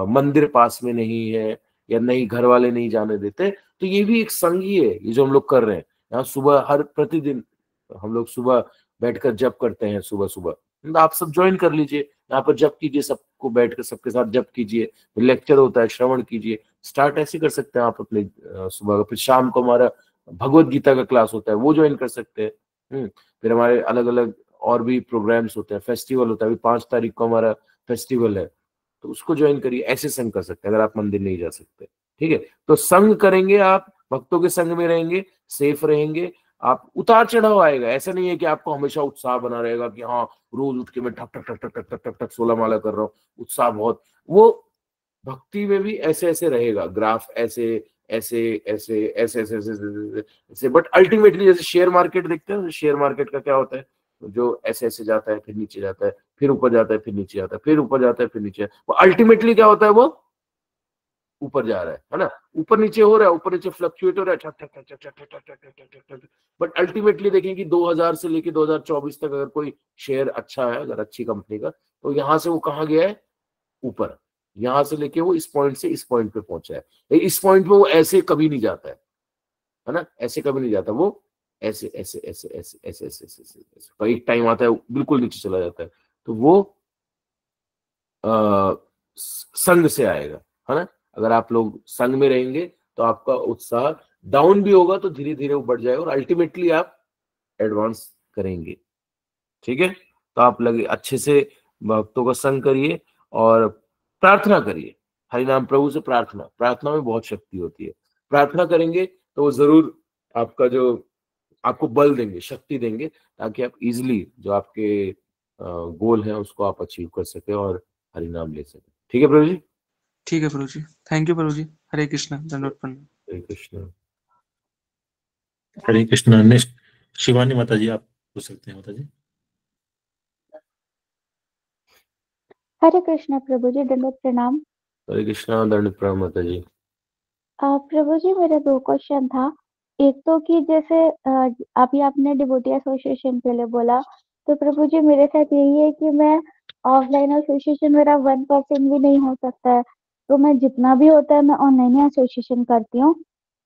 मंदिर पास में नहीं है या नहीं, घर वाले नहीं जाने देते, तो ये भी एक संग ही है, ये जो हम लोग कर रहे हैं। यहाँ सुबह हर प्रतिदिन हम लोग सुबह बैठकर जप करते हैं, सुबह सुबह, तो आप सब ज्वाइन कर लीजिए, यहाँ पर जप कीजिए, सबको बैठकर सबके साथ जप कीजिए, लेक्चर होता है, श्रवण कीजिए। स्टार्ट ऐसे कर सकते हैं आप अपने सुबह का। फिर शाम को हमारा भगवत गीता का क्लास होता है, वो ज्वाइन कर सकते हैं। फिर हमारे अलग अलग और भी प्रोग्राम्स होते हैं, फेस्टिवल होता है, अभी 5 तारीख को हमारा फेस्टिवल है, तो उसको ज्वाइन करिए। ऐसे संग कर सकते हैं अगर आप मंदिर नहीं जा सकते। ठीक है, तो संग करेंगे, आप भक्तों के संग में रहेंगे, सेफ रहेंगे। आप उतार चढ़ाव आएगा, ऐसा नहीं है कि आपको हमेशा उत्साह बना रहेगा कि हाँ रोज उठ के मैं ठक ठक ठक ठक ठक ठक ठक 16 माला कर रहा हूँ, उत्साह बहुत। वो भक्ति में भी ऐसे ऐसे रहेगा, ग्राफ ऐसे ऐसे ऐसे ऐसे ऐसे ऐसे ऐसे, ऐसे। बट अल्टीमेटली जैसे शेयर मार्केट देखते हैं, शेयर मार्केट का क्या होता है, जो ऐसे ऐसे जाता है, फिर नीचे जाता है, फिर ऊपर जाता है, फिर नीचे जाता है, फिर ऊपर जाता है, फिर नीचे, वो अल्टीमेटली क्या होता है? वो ऊपर जा रहा है ना, ऊपर नीचे हो रहा है, ऊपर नीचे फ्लक्चुएट हो रहा है। बट अल्टीमेटली देखें कि 2000 से लेके 2024 तक अगर कोई शेयर अच्छा है, अगर अच्छी कंपनी का, तो यहां से वो कहाँ गया है? ऊपर। यहां से लेके वो इस पॉइंट से इस पॉइंट पे पहुंचा है। इस पॉइंट पे वो ऐसे कभी नहीं जाता है ना, ऐसे कभी नहीं जाता, वो ऐसे ऐसे ऐसे ऐसे ऐसे ऐसे ऐसे ऐसे ऐसे। एक टाइम आता है बिल्कुल नीचे चला जाता है, तो वो संग से आएगा, है ना। अगर आप लोग संग में रहेंगे तो आपका उत्साह डाउन भी होगा तो धीरे धीरे वो बढ़ जाएगा और अल्टीमेटली आप एडवांस करेंगे। ठीक है, तो आप लगे अच्छे से भक्तों का संग करिए और प्रार्थना करिए। हरिनाम प्रभु से प्रार्थना, प्रार्थना में बहुत शक्ति होती है। प्रार्थना करेंगे तो वो जरूर आपका जो आपको बल देंगे, शक्ति देंगे, ताकि आप इजिली जो आपके गोल है उसको आप अचीव कर सके और हरिनाम ले सके। ठीक है प्रभु जी? ठीक है प्रभु जी, थैंक यू प्रभु जी। हरे कृष्णा, दंडवत प्रणाम। हरे कृष्ण। हरे कृष्णा। नेक्स्ट शिवानी माता जी, आप पूछ सकते हैं माता जी। हरे कृष्णा प्रभु जी, दंडवत प्रणाम। हरे कृष्णा, दंड प्रणाम माता जी। प्रभु जी, मेरा 2 क्वेश्चन था। एक तो कि जैसे अभी आपने डिवोटी एसोसिएशन के लिए बोला, तो प्रभु जी मेरे साथ यही है कि मैं ऑफलाइन एसोसिएशन मेरा 1% भी नहीं हो सकता है, तो मैं जितना भी होता है मैं ऑनलाइन एसोसिएशन करती हूँ।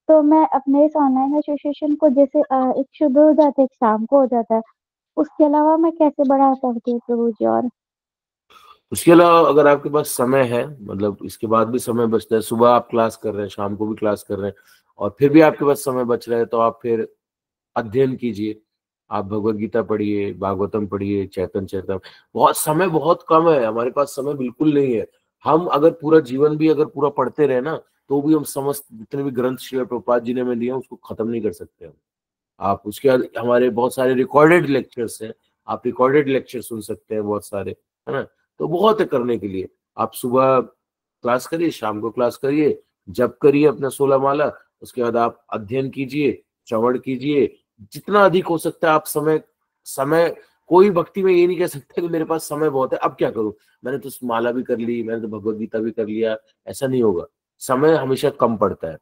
तो मैं अपने इस ऑनलाइन एसोसिएशन को जैसे एक सुबह हो जाता है, एक शाम को हो जाता है, उसके अलावा मैं कैसे बढ़ा सकती हूँ प्रभु जी? और उसके अलावा अगर आपके पास समय है, मतलब इसके बाद भी समय बचता है, सुबह आप क्लास कर रहे हैं, शाम को भी क्लास कर रहे हैं, और फिर भी आपके पास समय बच रहा है, तो आप फिर अध्ययन कीजिए। आप भगवत गीता पढ़िए, भागवतम पढ़िए, चैतन्य चैतन्य। बहुत समय बहुत कम है, हमारे पास समय बिल्कुल नहीं है। हम अगर पूरा जीवन भी अगर पूरा पढ़ते रहे ना, तो भी हम समस्त जितने भी ग्रंथ श्री प्रभुपाद जी ने हमें दिए उसको खत्म नहीं कर सकते हम। आप उसके बाद हमारे बहुत सारे रिकॉर्डेड लेक्चर्स हैं, आप रिकॉर्डेड लेक्चर सुन सकते हैं बहुत सारे, है ना। तो बहुत है करने के लिए। आप सुबह क्लास करिए, शाम को क्लास करिए, जप करिए अपना 16 माला, उसके बाद आप अध्ययन कीजिए, श्रवण कीजिए, जितना अधिक हो सकता है आप समय समय कोई भक्ति में ये नहीं कह सकता कि मेरे पास समय बहुत है, अब क्या करूं, मैंने तो माला भी कर ली, मैंने तो भगवत गीता भी कर लिया। ऐसा नहीं होगा, समय हमेशा कम पड़ता है,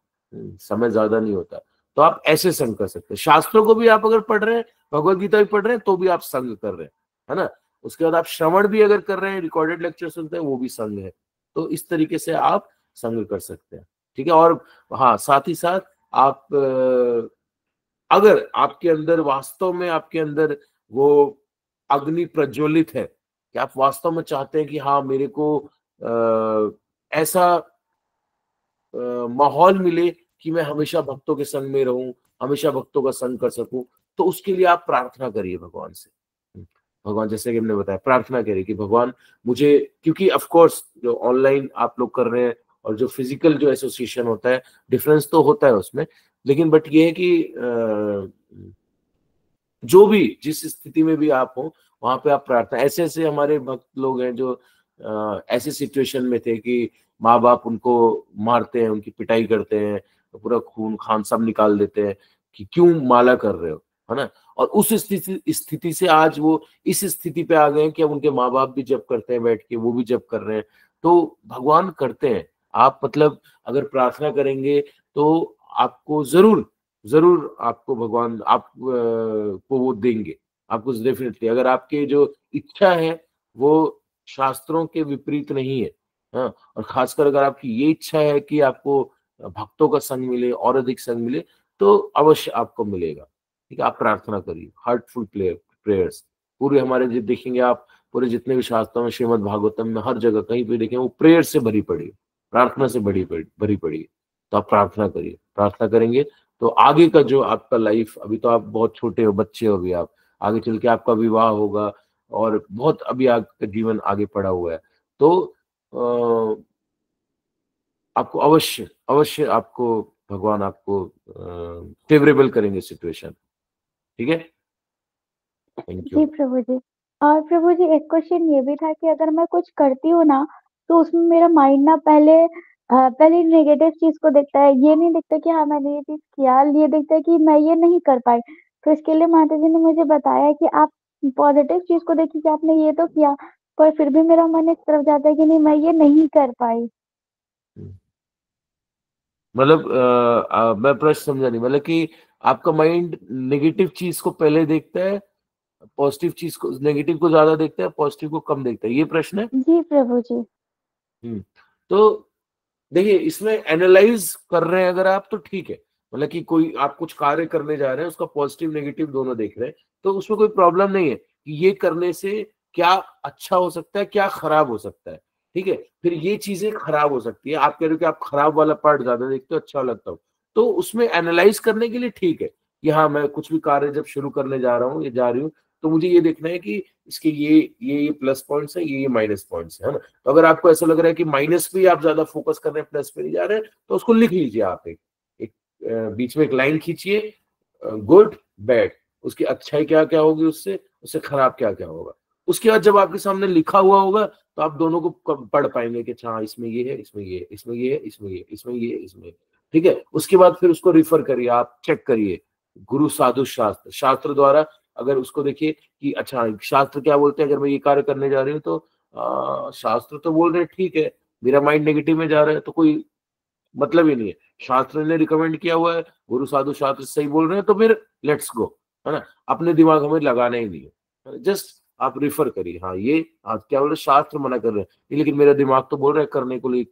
समय ज्यादा नहीं होता। तो आप ऐसे संग कर सकते हैं। शास्त्रों को भी आप अगर पढ़ रहे हैं, भगवत गीता भी पढ़ रहे हैं, तो भी आप संग कर रहे हैं, है ना। उसके बाद आप श्रवण भी अगर कर रहे हैं, रिकॉर्डेड लेक्चर सुनते हैं, वो भी संग है। तो इस तरीके से आप संग कर सकते हैं। ठीक है, और हाँ, साथ ही साथ आप अगर आपके अंदर वास्तव में आपके अंदर वो अग्नि प्रज्वलित है कि आप वास्तव में चाहते हैं कि हाँ मेरे को ऐसा माहौल मिले कि मैं हमेशा भक्तों के संग में रहूं, हमेशा भक्तों का संग कर सकूं, तो उसके लिए आप प्रार्थना करिए भगवान से। भगवान, जैसे कि हमने बताया, प्रार्थना करिए कि भगवान मुझे, क्योंकि ऑफ कोर्स जो ऑनलाइन आप लोग कर रहे हैं और जो फिजिकल जो एसोसिएशन होता है, डिफरेंस तो होता है उसमें, लेकिन बट ये है कि जो भी जिस स्थिति में भी आप हो वहां पे आप प्रार्थना, ऐसे ऐसे हमारे भक्त लोग हैं जो ऐसे सिचुएशन में थे कि माँ बाप उनको मारते हैं, उनकी पिटाई करते हैं, तो पूरा खून खान सब निकाल देते हैं कि क्यों माला कर रहे हो, है ना। और उस स्थिति से आज वो इस स्थिति पे आ गए हैं कि अब उनके माँ बाप भी जप करते हैं बैठ के, वो भी जप कर रहे हैं। तो भगवान करते हैं, आप मतलब अगर प्रार्थना करेंगे तो आपको जरूर जरूर आपको भगवान आप को वो देंगे, आपको डेफिनेटली, अगर आपके जो इच्छा है वो शास्त्रों के विपरीत नहीं है। हाँ, और खासकर अगर आपकी ये इच्छा है कि आपको भक्तों का संग मिले और अधिक संग मिले, तो अवश्य आपको मिलेगा। ठीक है, आप प्रार्थना करिए, हार्टफुल प्रेयर्स। पूरे हमारे जो देखेंगे आप, पूरे जितने भी शास्त्रों में, श्रीमद् भागवतम में, हर जगह कहीं भी देखें, वो प्रेयर से भरी पड़ी है, प्रार्थना से भरी पड़ी है। तो आप प्रार्थना करिए, प्रार्थना करेंगे तो आगे का जो आपका लाइफ, अभी तो आप बहुत छोटे हो, बच्चे हो अभी आप, आगे चल के आपका विवाह होगा और बहुत अभी आपका जीवन आगे पड़ा हुआ है। तो आपको अवश्य अवश्य आपको भगवान आपको फेवरेबल करेंगे सिचुएशन। ठीक है, थैंक जी यू। प्रभु जी। और प्रभु जी एक क्वेश्चन ये भी था कि अगर मैं कुछ करती हूँ ना, तो उसमें मेरा माइंड ना पहले नेगेटिव चीज को देखता है, ये नहीं देखता कि हाँ मैंने ये चीज किया, ये देखता है कि मैं ये नहीं कर पाई। तो इसके लिए माता जी ने मुझे बताया कि आप पॉजिटिव चीज को देखिए कि आपने ये तो किया, पर फिर भी मेरा मन इस तरफ जाता है कि नहीं मैं ये नहीं कर पाई। मतलब मैं प्रश्न समझा नहीं, मतलब कि आपका माइंड नेगेटिव चीज को पहले देखता है, पॉजिटिव चीज को, नेगेटिव को ज्यादा देखता है, पॉजिटिव को कम देखता है, ये प्रश्न है। जी प्रभु जी। तो देखिए, इसमें एनालाइज कर रहे हैं अगर आप, तो ठीक है, मतलब कि कोई आप कुछ कार्य करने जा रहे हैं, उसका पॉजिटिव नेगेटिव दोनों देख रहे हैं, तो उसमें कोई प्रॉब्लम नहीं है कि ये करने से क्या अच्छा हो सकता है, क्या खराब हो सकता है। ठीक है, फिर ये चीजें खराब हो सकती है, आप कह रहे हो कि आप खराब वाला पार्ट ज्यादा देखते हो, अच्छा लगता हो, तो उसमें एनालाइज करने के लिए ठीक है कि हाँ, मैं कुछ भी कार्य जब शुरू करने जा रहा हूँ या जा रही हूँ, तो मुझे ये देखना है कि इसके ये प्लस पॉइंट्स है, ये माइनस पॉइंट्स है ना। तो अगर आपको ऐसा लग रहा है कि माइनस पे आप ज्यादा फोकस कर रहे हैं, प्लस पे नहीं जा रहे हैं, तो उसको लिख लीजिए आप, एक बीच में एक लाइन खींचिए, गुड बैड, उसकी अच्छाई क्या क्या होगी, उससे उससे खराब क्या क्या होगा। उसके बाद जब आपके सामने लिखा हुआ होगा, तो आप दोनों को पढ़ पाएंगे कि अच्छा इसमें ये है, इसमें ये, इसमें ये है, इसमें ये, इसमें ये, इसमें। ठीक है, उसके बाद फिर उसको रिफर करिए, आप चेक करिए गुरु साधु शास्त्र, शास्त्र द्वारा अगर उसको देखिए कि अच्छा शास्त्र क्या बोलते हैं, अगर मैं ये कार्य करने जा रही हूँ तो शास्त्र तो बोल रहे हैं ठीक है, मेरा माइंड नेगेटिव में जा रहा है, तो कोई मतलब ही नहीं है, शास्त्र ने रिकमेंड किया हुआ है, गुरु साधु शास्त्र सही बोल रहे हैं, तो फिर लेट्स गो, है ना। अपने दिमाग हमें लगाना ही नहीं है, जस्ट आप रिफर करिए, हाँ ये क्या बोल रहे, शास्त्र मना कर रहे हैं, लेकिन मेरा दिमाग तो बोल रहा है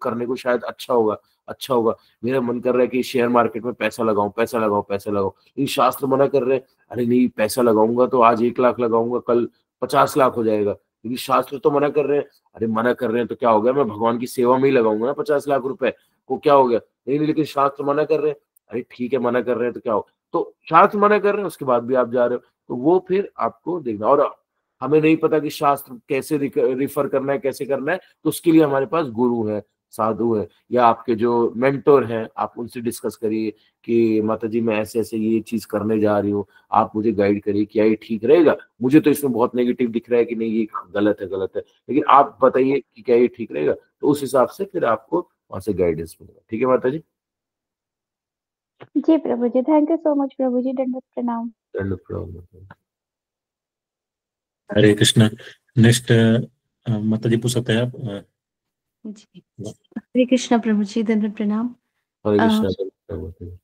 करने को शायद अच्छा होगा, अच्छा होगा, मेरा मन कर रहा है कि शेयर मार्केट में पैसा लगाऊं, पैसा लगाऊं, पैसा लगाऊं, लेकिन शास्त्र मना कर रहे हैं, अरे नहीं पैसा लगाऊंगा तो आज 1 लाख लगाऊंगा, कल 50 लाख हो जाएगा, क्योंकि शास्त्र तो मना कर रहे हैं। अरे मना कर रहे हैं तो क्या हो गया, मैं भगवान की सेवा में ही लगाऊंगा ना 50 लाख रुपए, को क्या हो गया, नहीं लेकिन शास्त्र मना कर रहे हैं। अरे ठीक है, मना कर रहे हैं तो क्या हो, तो शास्त्र मना कर रहे हैं, उसके बाद भी आप जा रहे हो, तो वो फिर आपको देखना। और हमें नहीं पता कि शास्त्र कैसे रिफर करना है, कैसे करना है, तो उसके लिए हमारे पास गुरु है, साधु है, या आपके जो मेंटोर हैं, आप उनसे डिस्कस करिए कि माता जी मैं ऐसे ऐसे ये चीज करने जा रही हूँ, आप मुझे गाइड करिए, क्या ये ठीक रहेगा, मुझे तो इसमें बहुत नेगेटिव दिख रहा है कि नहीं ये गलत है, गलत है, लेकिन आप बताइए कि क्या ये ठीक रहेगा, तो उस हिसाब से फिर आपको वहां से गाइडेंस मिलेगा। ठीक है माता जी। जी प्रभु ji, thank you so much Prabhu जी, दंडवत प्रणाम। दंड प्रणाम। हरे कृष्णा। नेक्स्ट माता जी पूछ सकते हैं आप। जी हरे कृष्णा प्रभु जी, दंडवत प्रणाम। हरे अ, कृष्णा।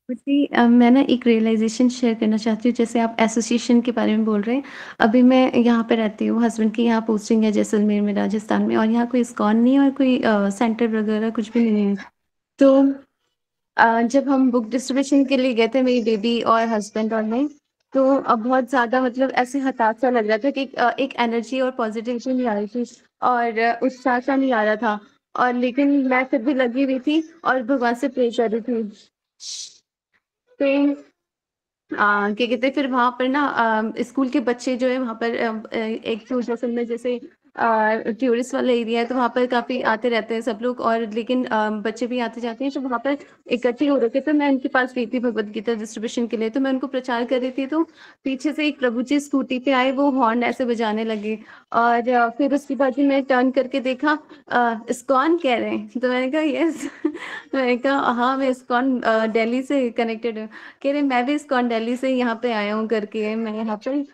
जी मैं ना एक रियलाइजेशन शेयर करना चाहती हूँ। जैसे आप एसोसिएशन के बारे में बोल रहे हैं, अभी मैं यहाँ पे रहती हूँ, हस्बैंड की यहाँ पोस्टिंग है जैसलमेर में, राजस्थान में, और यहाँ कोई इस्कॉन नहीं है और कोई सेंटर वगैरह कुछ भी नहीं है। तो जब हम बुक डिस्ट्रीब्यूशन के लिए गए थे, मेरी बेबी और हस्बैंड और मैं, तो अब बहुत ज़्यादा मतलब ऐसे हताश सा लग रहा था कि एक एनर्जी और पॉजिटिविटी नहीं आ रही थी और उत्साह सा नहीं आ रहा था, और लेकिन मैं फिर भी लगी हुई थी और भगवान से प्रे कर रही थी। तो क्या कहते हैं, फिर वहाँ पर ना स्कूल के बच्चे जो है वहाँ पर एक तो जैसे टूरिस्ट वाला एरिया है, तो वहाँ पर काफ़ी आते रहते हैं सब लोग, और लेकिन बच्चे भी आते जाते हैं, तो वहाँ पर इकट्ठे हो रखे थे। मैं उनके पास गई थी भगवत गीता डिस्ट्रीब्यूशन के लिए, तो मैं उनको प्रचार कर रही थी, तो पीछे से एक प्रभु जी स्कूटी पे आए, वो हॉर्न ऐसे बजाने लगे, और फिर उसके बाद ही मैं टर्न करके देखा, इस्कॉन कह रहे हैं, तो मैंने कहा यस। मैंने कहा हाँ, मैं इस्कॉन दिल्ली से कनेक्टेड हूँ। कह रहे मैं भी इस्कॉन दिल्ली से यहाँ पे आया हूँ करके, मैं यहाँ पर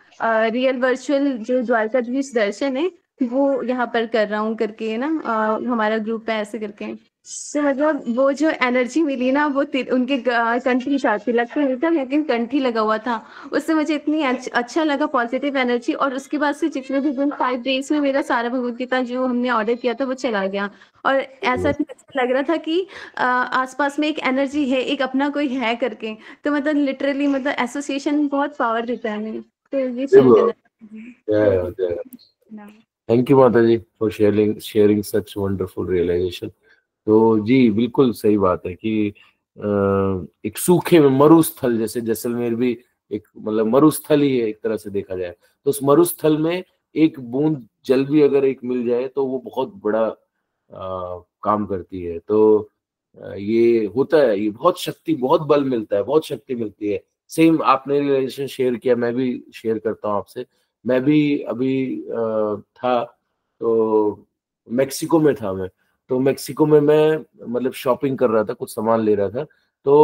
रियल वर्चुअल जो द्वारकाधीश दर्शन है वो यहाँ पर कर रहा हूँ करके, ना हमारा ग्रुप है ऐसे करके। तो मतलब वो जो एनर्जी मिली ना, वो उनके कंठी साथी लगता नहीं था, लेकिन कंठी लगा हुआ था, उससे मुझे इतनी अच्छा लगा, पॉजिटिव एनर्जी। और उसके बाद से जितने भी दिन 5 डेज में मेरा सारा भगवद गीता जो हमने ऑर्डर किया था वो चला गया, और ऐसा लग रहा था कि आसपास में एक एनर्जी है, एक अपना कोई है करके। तो मतलब लिटरली मतलब एसोसिएशन बहुत पावर देता है हमें, तो ये शेयर करना। Thank you Mata ji for sharing such wonderful realisation. तो जी बिल्कुल सही बात है कि एक सूखे में मरुस्थल, जैसे जैसलमेर भी एक मतलब मरुस्थल ही है एक तरह से देखा जाए, तो उस मरुस्थल में एक बूंद जल भी अगर एक मिल जाए तो वो बहुत बड़ा काम करती है। तो ये होता है, ये बहुत शक्ति, बहुत बल मिलता है, बहुत शक्ति मिलती है। सेम आपने रिलेशन शेयर किया, मैं भी शेयर करता हूँ आपसे। मैं भी अभी था तो मेक्सिको में था मैं, तो मेक्सिको में मैं मतलब शॉपिंग कर रहा था, कुछ सामान ले रहा था। तो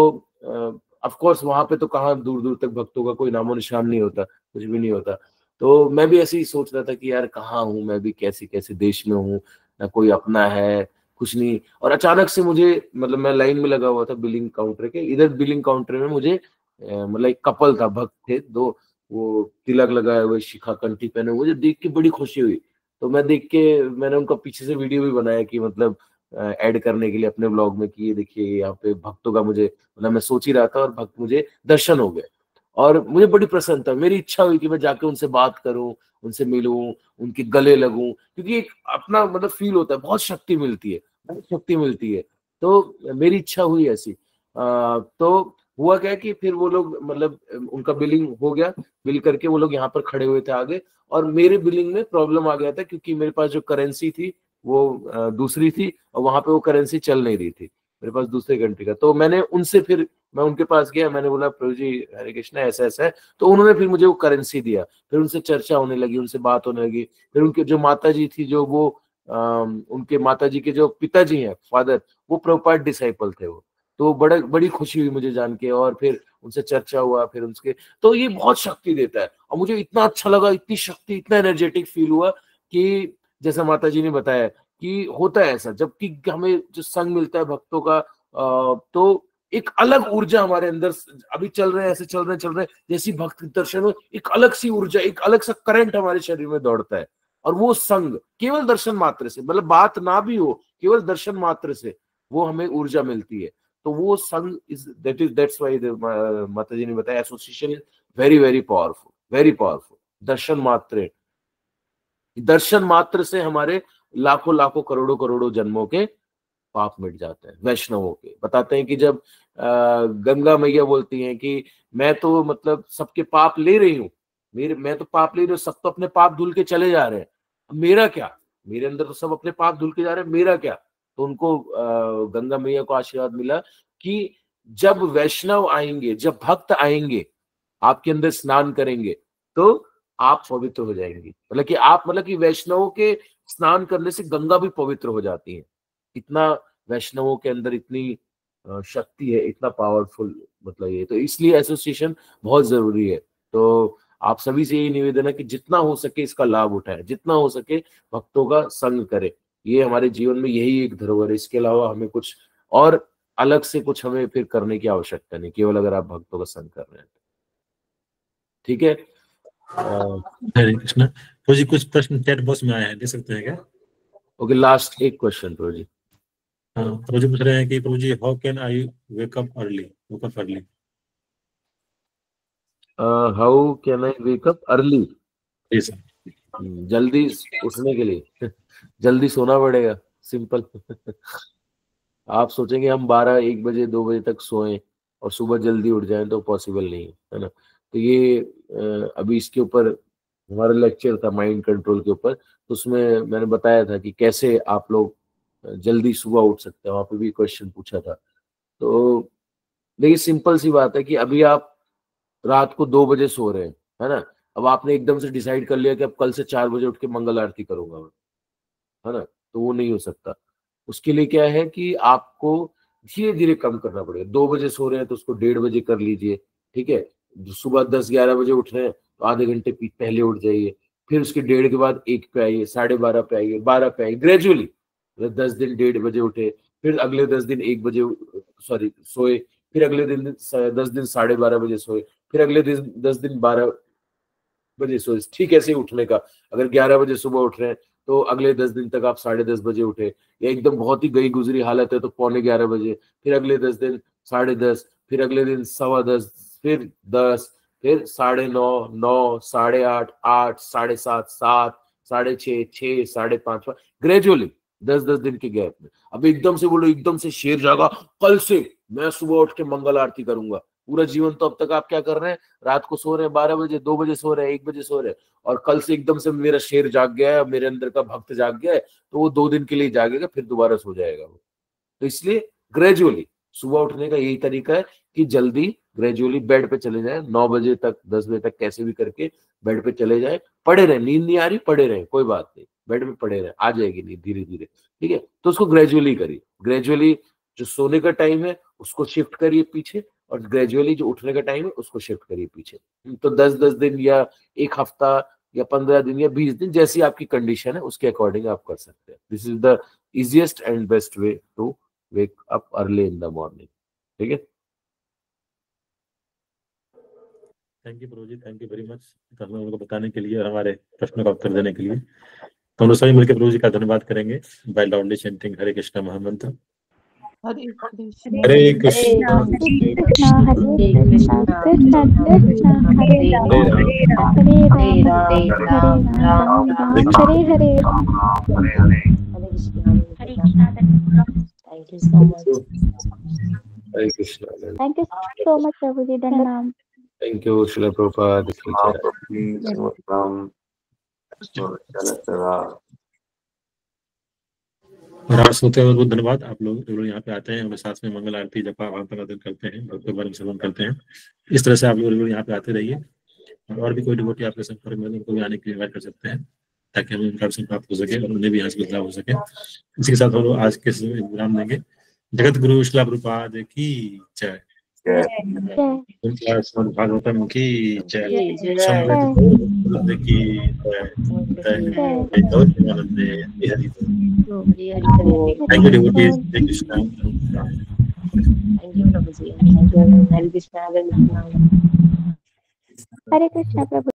ऑफ कोर्स वहां पे तो कहाँ दूर दूर तक भक्तों का कोई नामो निशान नहीं होता, कुछ भी नहीं होता। तो मैं भी ऐसे ही सोच रहा था कि यार कहाँ हूँ मैं भी, कैसे कैसे देश में हूँ, ना कोई अपना है, कुछ नहीं। और अचानक से मुझे मतलब मैं लाइन में लगा हुआ था बिलिंग काउंटर के, इधर बिलिंग काउंटर में मुझे मतलब एक कपल था, भक्त थे दो, वो तिलक लगाए हुए, शिखा कंठी पहने हुए, मुझे देख के बड़ी खुशी हुई। तो मैं देख के मैंने उनका पीछे से वीडियो भी बनाया कि मतलब ऐड करने के लिए अपने ब्लॉग में कि ये देखिए यहाँ पे भक्तों का, मुझे मतलब मैं सोच ही रहा था और भक्त मुझे दर्शन हो गए, और मुझे बड़ी प्रसन्नता, मेरी इच्छा हुई कि मैं जाके उनसे बात करूं, उनसे मिलूं, उनके गले लगूं, क्योंकि एक अपना मतलब फील होता है, बहुत शक्ति मिलती है, बहुत शक्ति मिलती है। तो मेरी इच्छा हुई ऐसी। तो हुआ क्या कि फिर वो लोग मतलब उनका बिलिंग हो गया, बिल करके वो लोग यहाँ पर खड़े हुए थे आगे, और मेरे बिलिंग में प्रॉब्लम आ गया था क्योंकि मेरे पास जो करेंसी थी वो दूसरी थी, और वहां पे वो करेंसी चल नहीं रही थी, मेरे पास दूसरे कंट्री का। तो मैंने उनसे फिर मैं उनके पास गया, मैंने बोला प्रभु जी हरे कृष्णा ऐसा ऐसा है, तो उन्होंने फिर मुझे वो करेंसी दिया, फिर उनसे चर्चा होने लगी, उनसे बात होने लगी। फिर उनके जो माता जी थी, जो वो उनके माता जी के जो पिताजी हैं, फादर, वो प्रभुपाद डिसाइपल थे वो। तो बड़ी खुशी हुई मुझे जान के, और फिर उनसे चर्चा हुआ, फिर उनके, तो ये बहुत शक्ति देता है, और मुझे इतना अच्छा लगा, इतनी शक्ति, इतना एनर्जेटिक फील हुआ कि जैसा माता जी ने बताया कि होता है ऐसा, जबकि हमें जो संग मिलता है भक्तों का, तो एक अलग ऊर्जा हमारे अंदर, अभी चल रहे हैं ऐसे, चल रहे हैं जैसी भक्त दर्शन में, एक अलग सी ऊर्जा, एक अलग सा करंट हमारे शरीर में दौड़ता है। और वो संग केवल दर्शन मात्र से, मतलब बात ना भी हो, केवल दर्शन मात्र से वो हमें ऊर्जा मिलती है। तो वो संग दैट्स व्हाई माता जी ने बताया association is very very powerful, very powerful. दर्शन मात्र से हमारे लाखों लाखों करोड़ों करोड़ों जन्मों के पाप मिट जाते हैं। वैष्णवों के बताते हैं कि जब गंगा मैया बोलती हैं कि मैं तो मतलब सबके पाप ले रही हूँ, मैं तो पाप ले रही हूँ, सब तो अपने पाप धुल के चले जा रहे हैं, मेरा क्या, मेरे अंदर तो सब अपने पाप धुल के जा रहे हैं, मेरा क्या। तो उनको गंगा मैया को आशीर्वाद मिला कि जब वैष्णव आएंगे, जब भक्त आएंगे, आपके अंदर स्नान करेंगे, तो आप पवित्र हो जाएंगे। मतलब कि आप, मतलब कि वैष्णवों के स्नान करने से गंगा भी पवित्र हो जाती है। इतना वैष्णवों के अंदर इतनी शक्ति है, इतना पावरफुल मतलब ये, तो इसलिए एसोसिएशन बहुत जरूरी है। तो आप सभी से यही निवेदन है कि जितना हो सके इसका लाभ उठाएं, जितना हो सके भक्तों का संग करें। ये हमारे जीवन में यही एक धरोहर है, इसके अलावा हमें कुछ और अलग से कुछ हमें फिर करने की आवश्यकता नहीं, केवल अगर आप भक्तों का संग कर रहे हैं। ठीक है, हरे कृष्णा। तो जी कुछ प्रश्न चैट बॉक्स में आए हैं, दे सकते हैं क्या? ओके, लास्ट एक क्वेश्चन प्रभु जी। हाँ, प्रभु जी पूछ रहे हैं कि Prabhu ji how can I wake up early? How can I wake up early? जी सर। जल्दी उठने के लिए जल्दी सोना पड़ेगा, सिंपल। आप सोचेंगे हम 12-1 बजे 2 बजे तक सोएं और सुबह जल्दी उठ जाएं, तो पॉसिबल नहीं है ना। तो ये अभी इसके ऊपर हमारा लेक्चर था माइंड कंट्रोल के ऊपर, तो उसमें मैंने बताया था कि कैसे आप लोग जल्दी सुबह उठ सकते हैं, वहां पे भी क्वेश्चन पूछा था। तो देखिए सिंपल सी बात है कि अभी आप रात को 2 बजे सो रहे हैं, है ना, अब आपने एकदम से डिसाइड कर लिया कि अब कल से 4 बजे उठ के मंगल आरती करूंगा मैं, है ना, तो वो नहीं हो सकता। उसके लिए क्या है कि आपको धीरे धीरे कम करना पड़ेगा। 2 बजे सो रहे हैं तो उसको 1:30 बजे कर लीजिए, ठीक है। सुबह 10-11 बजे उठ रहे हैं तो आधे घंटे पहले उठ जाइए, फिर उसके 1:30 के बाद 1 पे आइए, 12:30 पे आइए, 12 पे आइए, ग्रेजुअली। 10 दिन 1:30 बजे उठे, फिर अगले 10 दिन 1 बजे सॉरी सोए, फिर अगले दिन 10 दिन 12:30 बजे सोए, फिर अगले दिन 10 दिन 12 बजे सोए। ठीक ऐसे ही उठने का, अगर 11 बजे सुबह उठ रहे हैं तो अगले 10 दिन तक आप 10:30 बजे उठे, या एकदम बहुत ही गई गुजरी हालत है तो 11:15 बजे, फिर अगले 10 दिन 10:30, फिर अगले दिन 10:15, फिर 10, फिर 9:30, 9, 8:30, 8, 7:30, 7, 6:30, 6, 5:30, ग्रेजुअली 10-10 दिन के गैप में। अब एकदम से बोलो, एकदम से शेर जागा, कल से मैं सुबह उठ के मंगल आरती करूंगा, पूरा जीवन तो अब तक आप क्या कर रहे हैं, रात को सो रहे हैं 12 बजे, 2 बजे सो रहे हैं, 1 बजे सो रहे हैं, और कल से एकदम से मेरा शेर जाग गया है, मेरे अंदर का भक्त जाग गया है, तो वो 2 दिन के लिए जागेगा, फिर दोबारा सो जाएगा वो। तो इसलिए ग्रेजुअली सुबह उठने का यही तरीका है कि जल्दी ग्रेजुअली बेड पे चले जाए, 9 बजे तक 10 बजे तक कैसे भी करके बेड पे चले जाए, पड़े रहे, नींद नहीं आ रही पड़े रहे, कोई बात नहीं, बेड में पड़े रहे, आ जाएगी नींद धीरे धीरे, ठीक है। तो उसको ग्रेजुअली करिए, ग्रेजुअली जो सोने का टाइम है उसको शिफ्ट करिए पीछे, और ग्रेजुअली जो उठने का टाइम है उसको शिफ्ट करिए पीछे। तो 10-10 दिन या 1 हफ्ता या 15 दिन या 20 दिन, जैसी आपकी कंडीशन है उसके अकॉर्डिंग आप कर सकते हैं। This is the easiest and best way to wake up early in the morning, ठीक है। Thank you Prabhu ji, thank you very much हम लोगों को बताने के लिए और हमारे प्रश्नों का उत्तर देने के लिए। तो हम लोग सभी मिलकर प्रभु जी का धन्यवाद करेंगे by loudly chanting Hare Krishna mahamantra. Hare Krishna Hare Krishna Krishna Hare Krishna Krishna Krishna Hare Ram Hare Ram Ram Ram Hare Hare. Thank you so much. Hare Krishna. Thank you so much Prabhu ji, धन्यवाद। थैंक यू श्रील प्रभुपाद की जय। और आज सोते हुए बहुत धन्यवाद। आप लोग यहाँ पे आते हैं, हम साथ में मंगल आरती जपा वार्तालाप करते हैं, भक्तों के बारे में श्रवण करते हैं। इस तरह से आप लोग यहाँ पे आते रहिए, और भी कोई डिवोटी आपके संपर्क में उनको भी आने के लिए इनवाइट कर सकते हैं, ताकि हमें उनका दर्शन प्राप्त हो सके और उन्हें भी यहाँ से बदलाव हो सके। इसी के साथ हम लोग आज के विराम देंगे। जगत गुरु श्रील प्रभुपाद की जय, भागवतम की जय, समृद्ध की जय। Thank you, devotees. Thank you, Krishna. Thank you, Prabhuji. Thank you. Hare Krishna. Hare Krishna Prabhu.